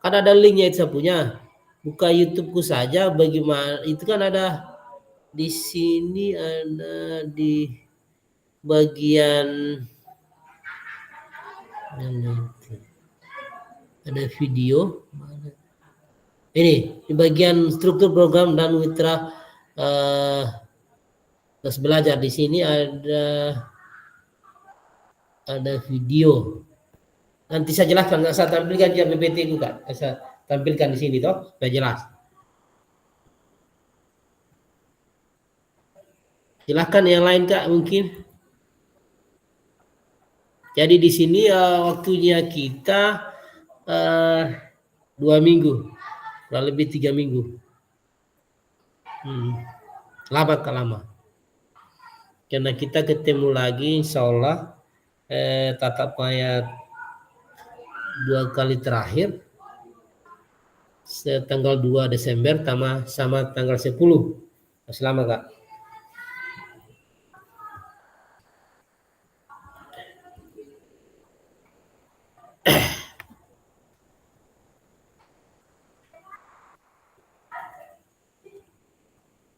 kan ada linknya itu saya punya. Buka YouTubeku saja. Bagaimana itu kan ada di sini, ada di bagian ada video ini di bagian struktur program dan mitra kelas belajar. Di sini ada video. Nanti saya jelaskan, saya tampilkan juga PPT itu kan, saya tampilkan di sini toh supaya jelas. Silahkan yang lain Kak mungkin. Jadi di sini waktunya kita 2 minggu, kurang lebih 3 minggu. Lama Kak, lama. Karena kita ketemu lagi insya Allah tatap mayat 2 kali terakhir tanggal 2 Desember sama tanggal 10. Masih lama Kak.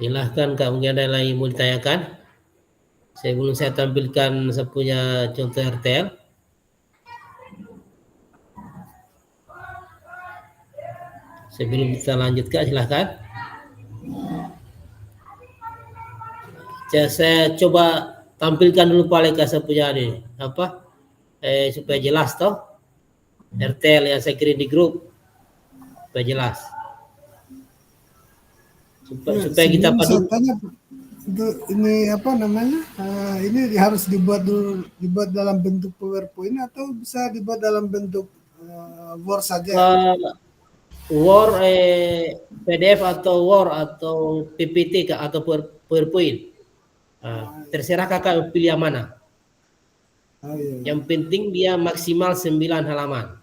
Silahkan Kak, mungkin ada yang lain mau ditanyakan? Sebelum saya tampilkan saya punya contoh RTL. Sebelum kita lanjut Kak, silahkan. Saya coba tampilkan dulu Pak Leka saya punya ini supaya jelas toh RTL yang saya kirim di grup supaya jelas. Supaya kita saya tanya untuk ini apa namanya ini harus dibuat dalam bentuk PowerPoint atau bisa dibuat dalam bentuk Word saja? Word, PDF atau Word atau PPT atau PowerPoint. Terserah kakak pilih yang mana. Iya. Yang penting dia maksimal 9 halaman.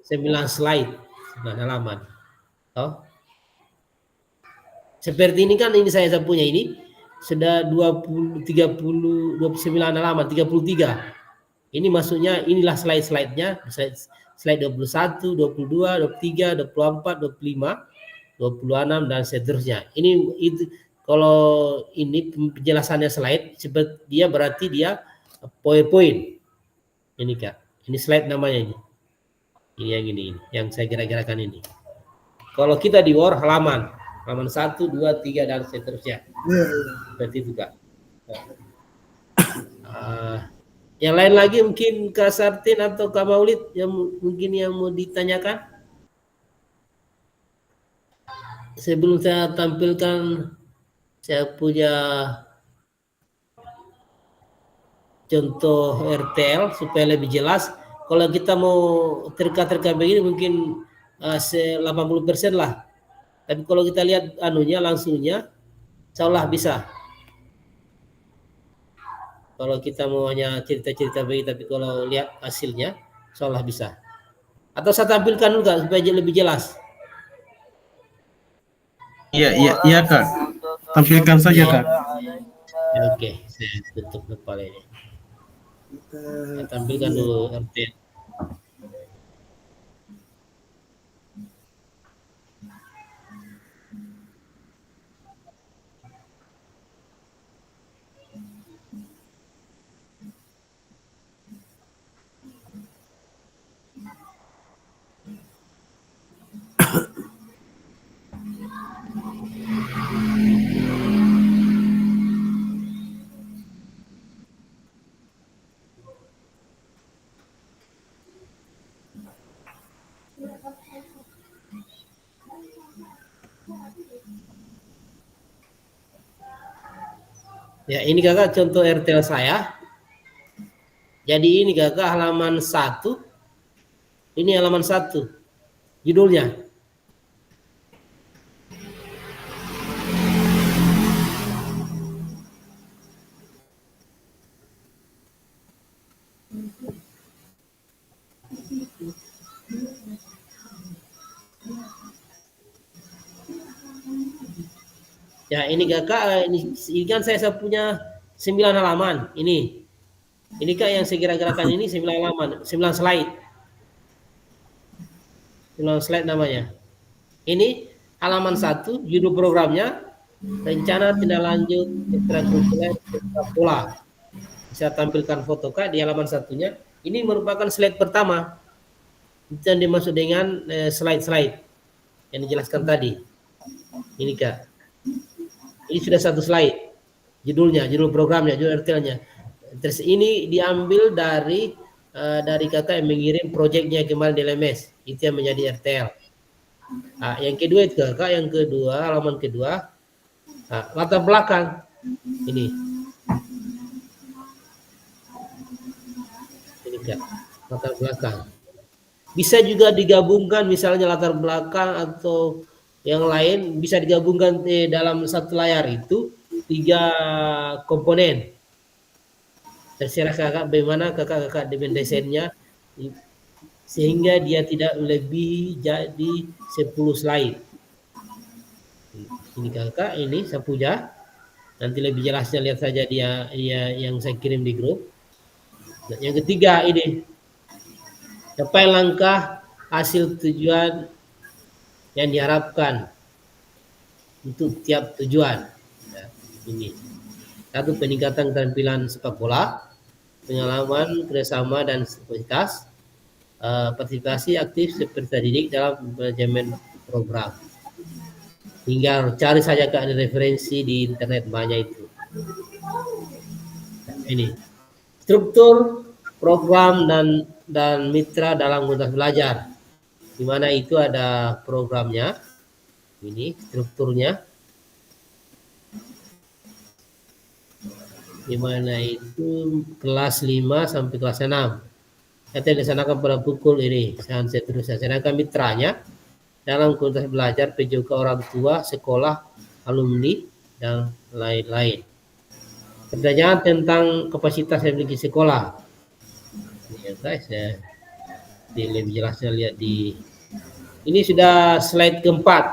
9 slide, 9 halaman. Oh. Seperti ini kan, ini saya punya ini sudah 29 halaman, 33. Ini maksudnya inilah slide-slide-nya, slide 21, 22, 23, 24, 25, 26 dan seterusnya. Ini itu kalau ini penjelasannya slide seperti dia berarti dia PowerPoint. Ini Kak. Ini slide namanya ini. Ini yang ini yang saya kira-kirakan ini. Kalau kita di Word halaman 1, 2, 3 dan seterusnya. Seperti itu Kak. Yang lain lagi mungkin Kak Sartin atau Kak Maulid yang mungkin yang mau ditanyakan? Sebelum saya tampilkan saya punya contoh RTL supaya lebih jelas. Kalau kita mau terka-terka begini mungkin 80% lah. Tapi kalau kita lihat langsungnya insyaallah bisa. Kalau kita mau hanya cerita-cerita begini, tapi kalau lihat hasilnya insyaallah bisa. Atau saya tampilkan juga supaya lebih jelas. Iya Kak. Tampilkan saja Kak. Oke, saya tutup kepala ini. Saya tampilkan dulu RTL. Ya, ini kakak contoh RTL saya. Jadi ini kakak halaman 1. Ini halaman 1. Judulnya. Ya, ini kakak, ini kan saya punya 9 halaman. Ini Kak yang saya kira-kirakan ini 9 halaman, 9 slide. 9 slide namanya. Ini halaman 1, judul programnya rencana tindak lanjut ekstrakurikuler sepak bola. Bisa tampilkan foto Kak di halaman 1-nya. Ini merupakan slide pertama. Dan dimaksud dengan slide-slide yang dijelaskan tadi. Ini Kak. Ini sudah 1 slide. Judulnya, judul programnya, judul RTL-nya. Terus ini diambil dari kakak yang mengirim proyeknya kemarin di LMS. Itu yang menjadi RTL. Nah, yang kedua itu Kak, yang kedua, halaman kedua, nah, latar belakang ini Kak, latar belakang. Bisa juga digabungkan misalnya latar belakang atau yang lain bisa digabungkan dalam satu layar itu 3 komponen. Terserah kakak bagaimana kakak dengan desainnya sehingga dia tidak lebih jadi 10 slide. Ini kakak, ini Sapuja. Nanti lebih jelasnya lihat saja dia yang saya kirim di grup. Nah, yang ketiga ini capai langkah hasil tujuan yang diharapkan untuk tiap tujuan. Nah, ini satu, peningkatan keterampilan sepak bola, pengalaman kerjasama dan kapasitas, partisipasi aktif peserta didik dalam manajemen program. Tinggal cari saja Kak ada referensi di internet banyak itu. Nah, ini struktur program dan mitra dalam komunitas belajar, di mana itu ada programnya, ini strukturnya, di mana itu kelas 5 sampai kelas 6. Nanti dilaksanakan pada pukul ini, dan seterusnya. Sedangkan mitranya dalam komunitas belajar, PJK orang tua, sekolah, alumni, dan lain-lain. Pertanyaan tentang kapasitas yang dimiliki sekolah. Ini ya guys, ya. Lebih jelasnya lihat di ini sudah slide keempat.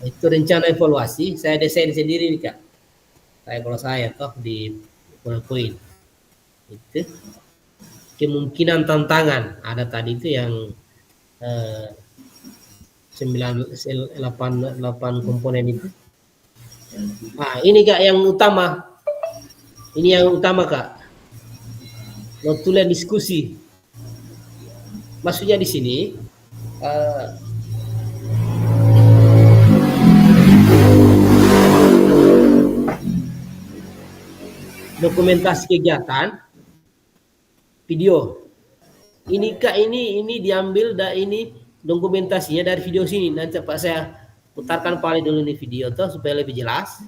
Itu rencana evaluasi, saya desain sendiri nih Kak. Kalau saya toh di poin itu kemungkinan tantangan ada tadi itu yang 8 komponen itu. Nah, ini Kak yang utama. Ini yang utama Kak. Notulen diskusi. Maksudnya di sini dokumentasi kegiatan video. Ini Kak, ini diambil ini dokumentasinya dari video sini. Nanti Pak saya putarkan paling dulu ini video tuh supaya lebih jelas.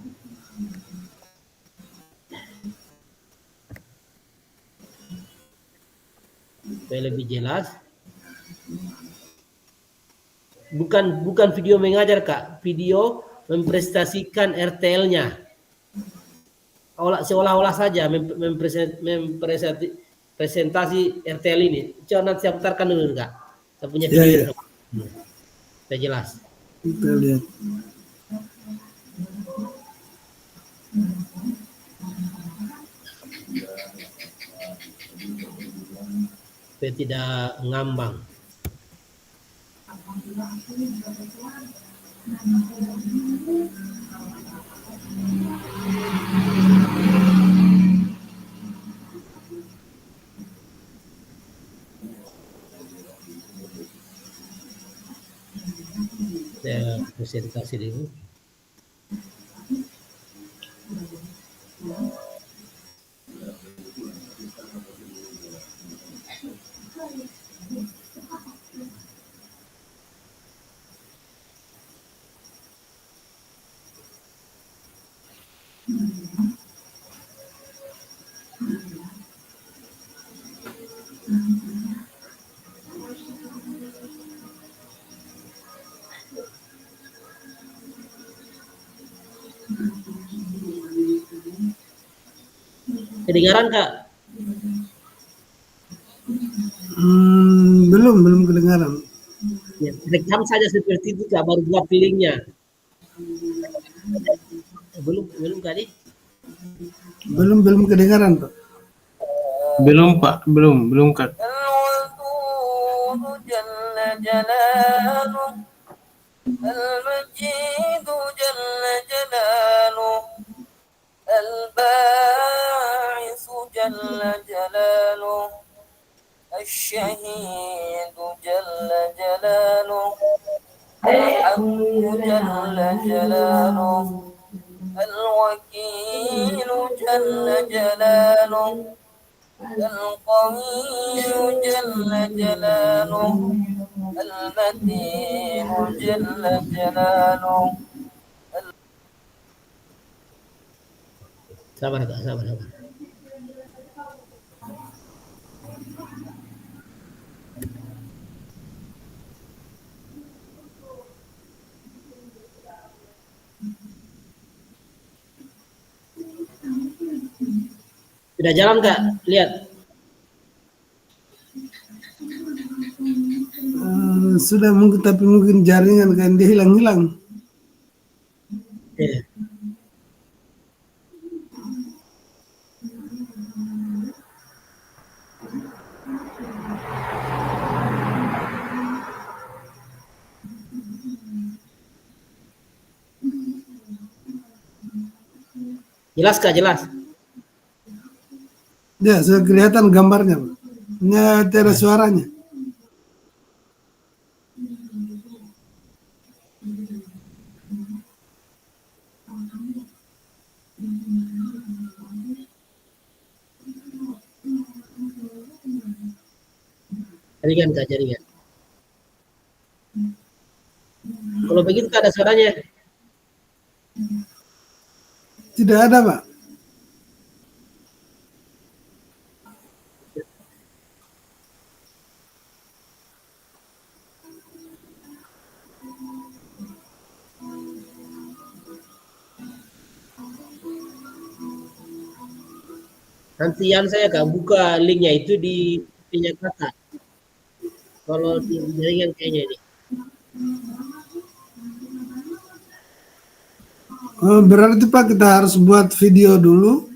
Supaya lebih jelas. Bukan video mengajar Kak, video mempresentasikan RTL-nya. Seolah-olah saja presentasi RTL ini. Coba nanti saya putarkan dulu Kak. Saya punya video. Ya. Saya jelas. Kita lihat. Supaya tidak ngambang. Saya presentasi dulu. Kedengaran Kak? Belum kedengaran. Ya, rekam saja seperti itu Kak, baru buat feelingnya. Belum kali? Belum kedengaran Pak. Belum Pak, belum Kak. المجيد جل جلاله الباعث جل جلاله الشهيد جل جلاله الحق جل جلاله الوكيل جل جلاله القوي جل جلاله المتين جل جلاله. Sabar Kak, sabar. Sudah jalan Kak? Lihat. Sudah mungkin, tapi mungkin jaringan kan dia hilang-hilang. Iya. Jelas Kak, jelas. Ya, sudah kelihatan gambarnya, Pak. Hanya tidak ada suaranya. Jaringan Kak, jaringan. Kalau begitu Kak, ada suaranya. Tidak ada, Pak. Nantian saya Kak buka linknya itu di punya Kakak. Kalau di jaringan kayaknya ini. Oh, berarti Pak kita harus buat video dulu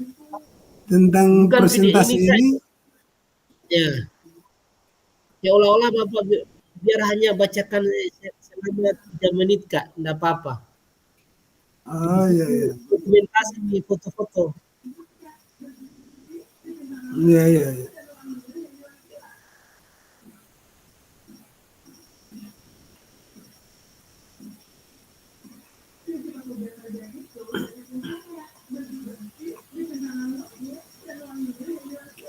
tentang Bukan presentasi video ini, ini. Ya. Ya olah-olah Bapak biar hanya bacakan selama 3 menit Kak, enggak apa-apa. Oh iya. Dokumentasi di foto-foto. Iya.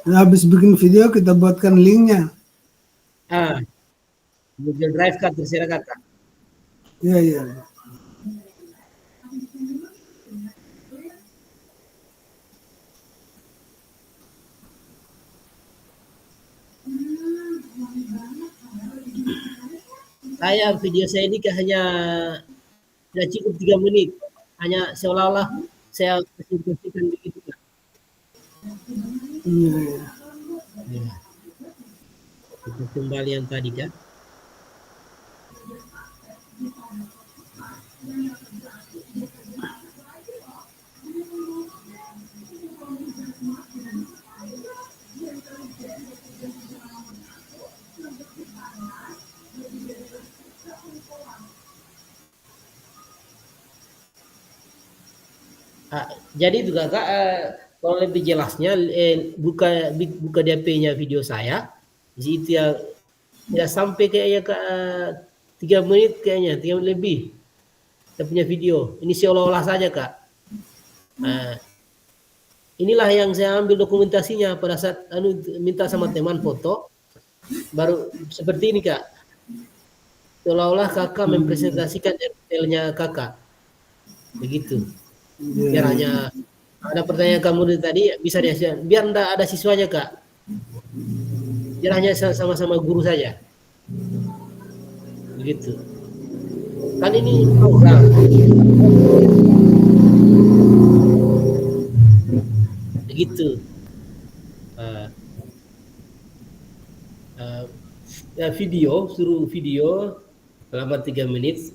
Nah, habis bikin video kita buatkan linknya. Google Drive Kak, terserah Kakak. Iya. Video saya ini hanya tidak cukup 3 menit. Hanya seolah-olah saya presentasikan begitu Kak. Iya. Ya. Itu kembali yang tadi Kak. Jadi itu Kakak, kalau lebih jelasnya buka DP-nya video saya. Di situ ya sampai kayaknya Kak 3 menit kayaknya, 3 menit lebih. Saya punya video. Ini seolah-olah saja Kak. Inilah yang saya ambil dokumentasinya pada saat minta sama teman foto. Baru seperti ini Kak. Seolah-olah Kakak mempresentasikan RTL-nya Kakak. Begitu. Biar hanya ada pertanyaan kamu tadi bisa dia biar enggak ada siswanya Kak. Biar hanya sama-sama guru saja. Begitu. Kan ini program. Begitu. Suruh video selama 3 menit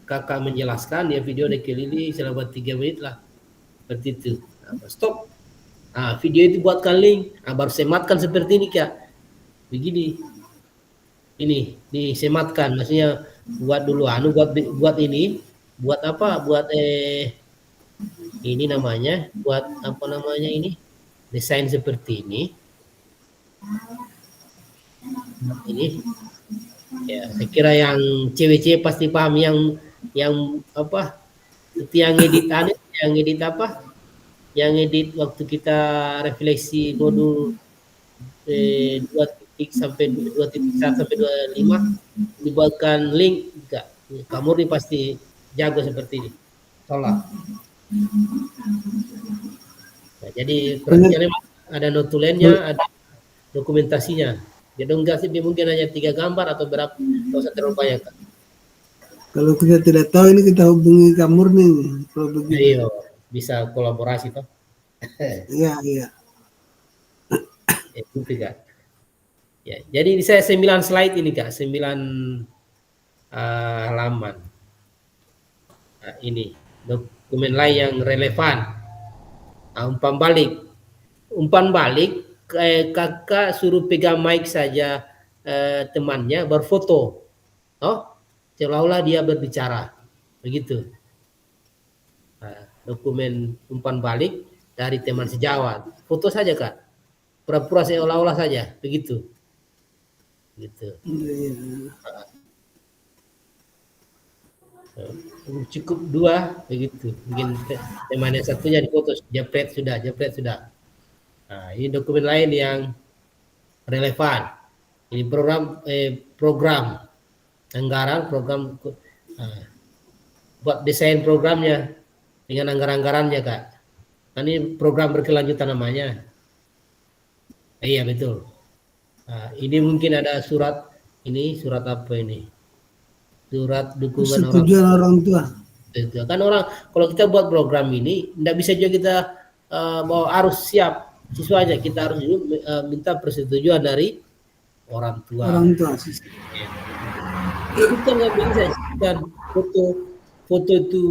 Kakak menjelaskan ya, video dikelilingi selama 3 menit lah. Seperti itu. Stop. Video itu buatkan link. Baru sematkan seperti ini Kak. Begini. Ini disematkan, maksudnya buat dulu buat ini, buat apa? Buat ini namanya, buat apa namanya ini? Desain seperti ini. Ini ya, saya kira yang cewek-cewek pasti paham yang apa? Itu yang edit apa? Yang edit waktu kita refleksi modul 2 titik sampai 2.1 sampai 2.5 dibuatkan link juga. Kak Murni pasti jago seperti ini. Tolak. Nah, jadi perhatiannya ada notulennya, ada dokumentasinya. Jadi enggak sih mungkin hanya 3 gambar atau berapa, nggak usah terlalu banyak. Kak. Kalau kita tidak tahu ini kita hubungi Kak Murni nih, kalau begitu. Ayo, bisa kolaborasi toh. Iya, iya. Itu Kak. Ya, jadi ini saya 9 slide ini Kak, 9 halaman. Nah, ini dokumen lain yang relevan. Umpan balik, kakak suruh pegang mic saja temannya berfoto, oh, seolah-olah dia berbicara, begitu. Nah, dokumen umpan balik dari teman sejawat, foto saja Kak, pura-pura seolah-olah saja, begitu. Gitu. Iya. Cukup 2 begitu, mungkin teman yang satunya dipoto, jepret sudah. Nah, ini dokumen lain yang relevan. Ini program anggaran, buat desain programnya dengan anggaran-anggarannya Kak. Ini program berkelanjutan namanya. Iya betul. Nah, ini mungkin ada surat apa ini? Surat dukungan Persetujuan orang tua. Itu kan kalau kita buat program ini tidak bisa juga kita bahwa harus siap siswanya, kita harus minta persetujuan dari orang tua. Orang tua. Itu kan nggak bisa sisipkan foto itu,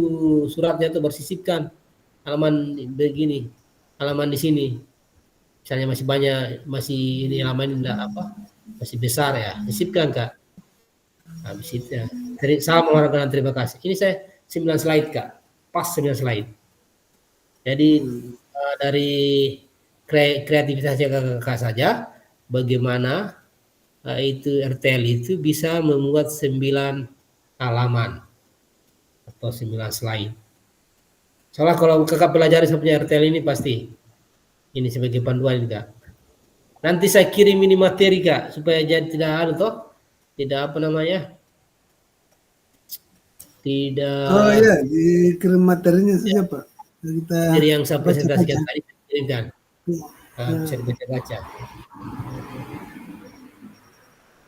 suratnya itu bersisipkan halaman begini, halaman di sini. Misalnya masih banyak, ini halaman enggak masih besar ya, sisipkan Kak. Habis itu ya. Salam olahraga dan terima kasih. Ini saya 9 slide Kak, pas 9 slide. Jadi dari kreativitasnya kakak saja, bagaimana itu RTL itu bisa membuat 9 halaman atau 9 slide. Soalnya kalau kakak pelajari sebenarnya RTL ini pasti ini sebagai panduan Kak. Nanti saya kirim ini materi Kak supaya jadi tidak Oh iya, dikirim materinya saja Pak. Kita dari yang saya presentasikan tadi kirimkan. Bisa dibaca-baca.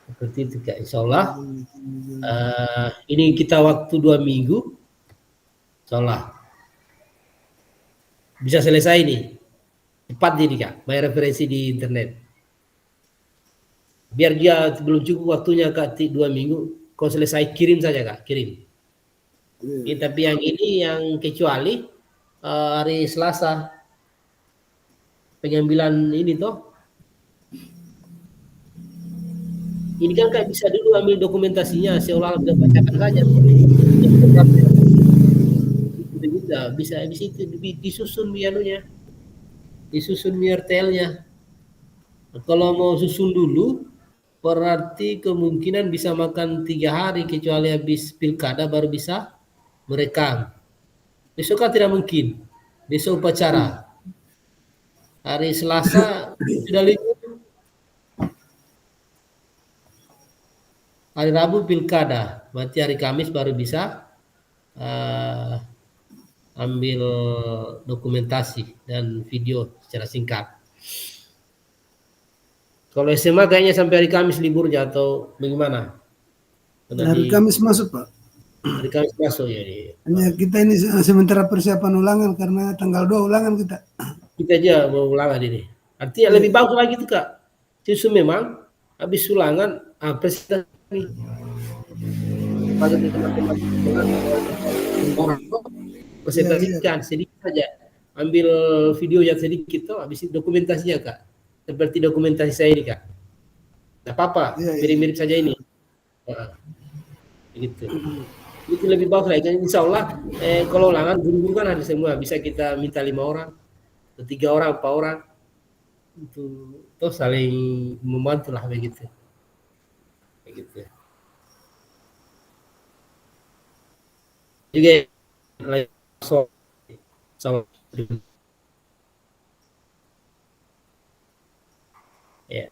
Seperti itu Kak. Insya Allah ini kita waktu 2 minggu. Insya Allah bisa selesai ini. Cepat ini Kak. Banyak referensi di internet. Biar dia belum cukup waktunya Kak 2 minggu. Kalau selesai kirim saja Kak. Kirim. Tapi yang ini yang kecuali hari Selasa pengambilan ini toh. Ini kan Kak bisa dulu ambil dokumentasinya seolah bisa bacakan saja. Bisa itu disusun bianunya. Disusun RTL-nya. Kalau mau susun dulu berarti kemungkinan bisa makan 3 hari kecuali habis pilkada baru bisa merekam. Besok kan tidak mungkin. Besok upacara. Hari Selasa sudah libur. Hari Rabu pilkada. Berarti hari Kamis baru bisa ambil dokumentasi dan video secara singkat. Kalau SMA kayaknya sampai hari Kamis liburnya atau bagaimana? Hari Kamis masuk Pak. Hari Kamis masuk ya. Hanya kita ini sementara persiapan ulangan karena tanggal 2 ulangan kita. Kita aja mau ulangan ini. Artinya lebih bagus lagi tuh Kak. Justru memang habis ulangan presentasi. Presentasikan sedikit saja. Ambil videonya sedikit tuh habis dokumentasinya Kak. Seperti dokumentasi saya ini Kak. Tidak apa-apa, mirip-mirip saja ini. Gitu. Itu lebih bagus lagi. Insya Allah kalau ulangan guru-guru kan ada semua. Bisa kita minta 5 orang, 3 orang, 4 orang. Itu saling membantu lah begitu. Begitu. Juga ya.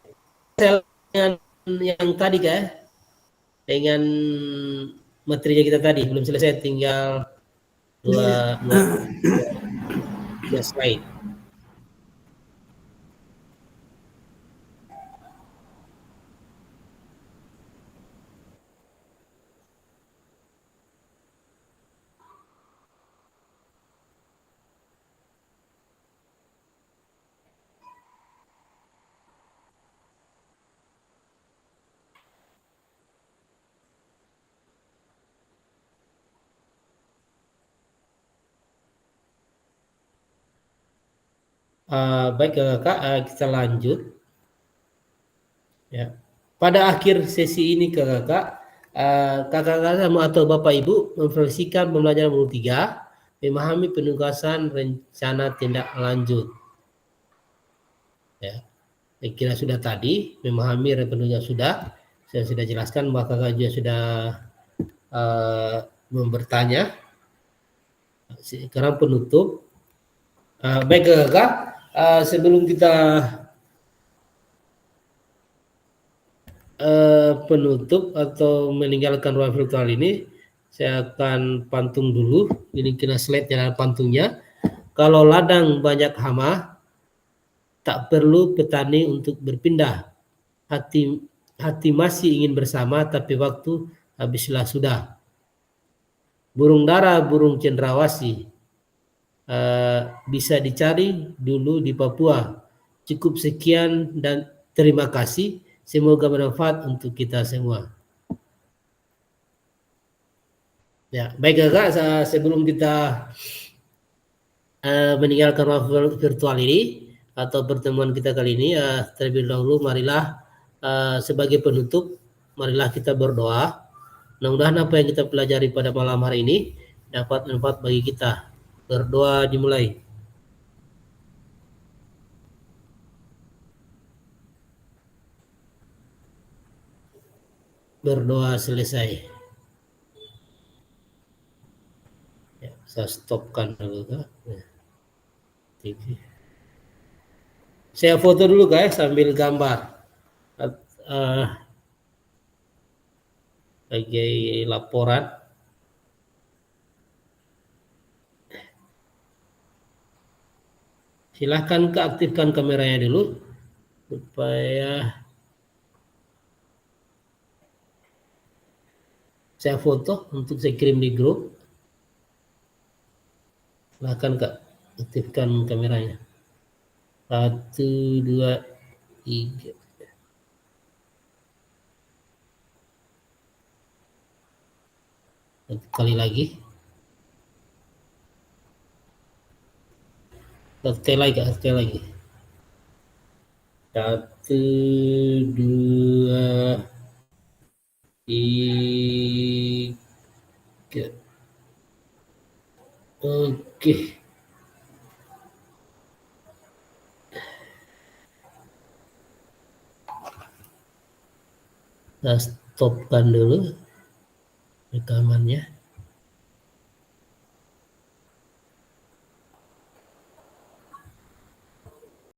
dengan yang tadi kan, dengan materinya kita tadi belum selesai, tinggal dua slide. Baik kakak, kita lanjut. Ya. Pada akhir sesi ini kakak, kakak-kakak atau bapak ibu mempromosikan pembelajaran modul 3, memahami penugasan rencana tindak lanjut. Ya. Saya kira sudah tadi, memahami penugasan sudah, saya sudah jelaskan bahwa kakak juga sudah bertanya. Sekarang penutup. Baik kakak, sebelum kita penutup atau meninggalkan ruang virtual ini, saya akan pantung dulu. Ini kena slide yang pantungnya. Kalau ladang banyak hama, tak perlu petani untuk berpindah. Hati masih ingin bersama, tapi waktu habislah sudah. Burung dara, burung cendrawasih, bisa dicari dulu di Papua. Cukup sekian dan terima kasih. Semoga bermanfaat untuk kita semua. Ya, baik kakak, sebelum kita meninggalkan ruang virtual ini atau pertemuan kita kali ini, terlebih dahulu marilah sebagai penutup, marilah kita berdoa. Mudah-mudahan apa yang kita pelajari pada malam hari ini dapat bermanfaat bagi kita. Berdoa dimulai. Berdoa selesai. Ya, saya stopkan dulu kak. Ya. Saya foto dulu guys sambil gambar sebagai laporan. Silahkan keaktifkan kameranya dulu supaya saya foto untuk saya kirim di grup. Silahkan kak aktifkan kameranya. 1, 2, 3. Satu kali lagi. Sekali lagi. 1, 2, 3. Oke. Kita stopkan dulu rekamannya.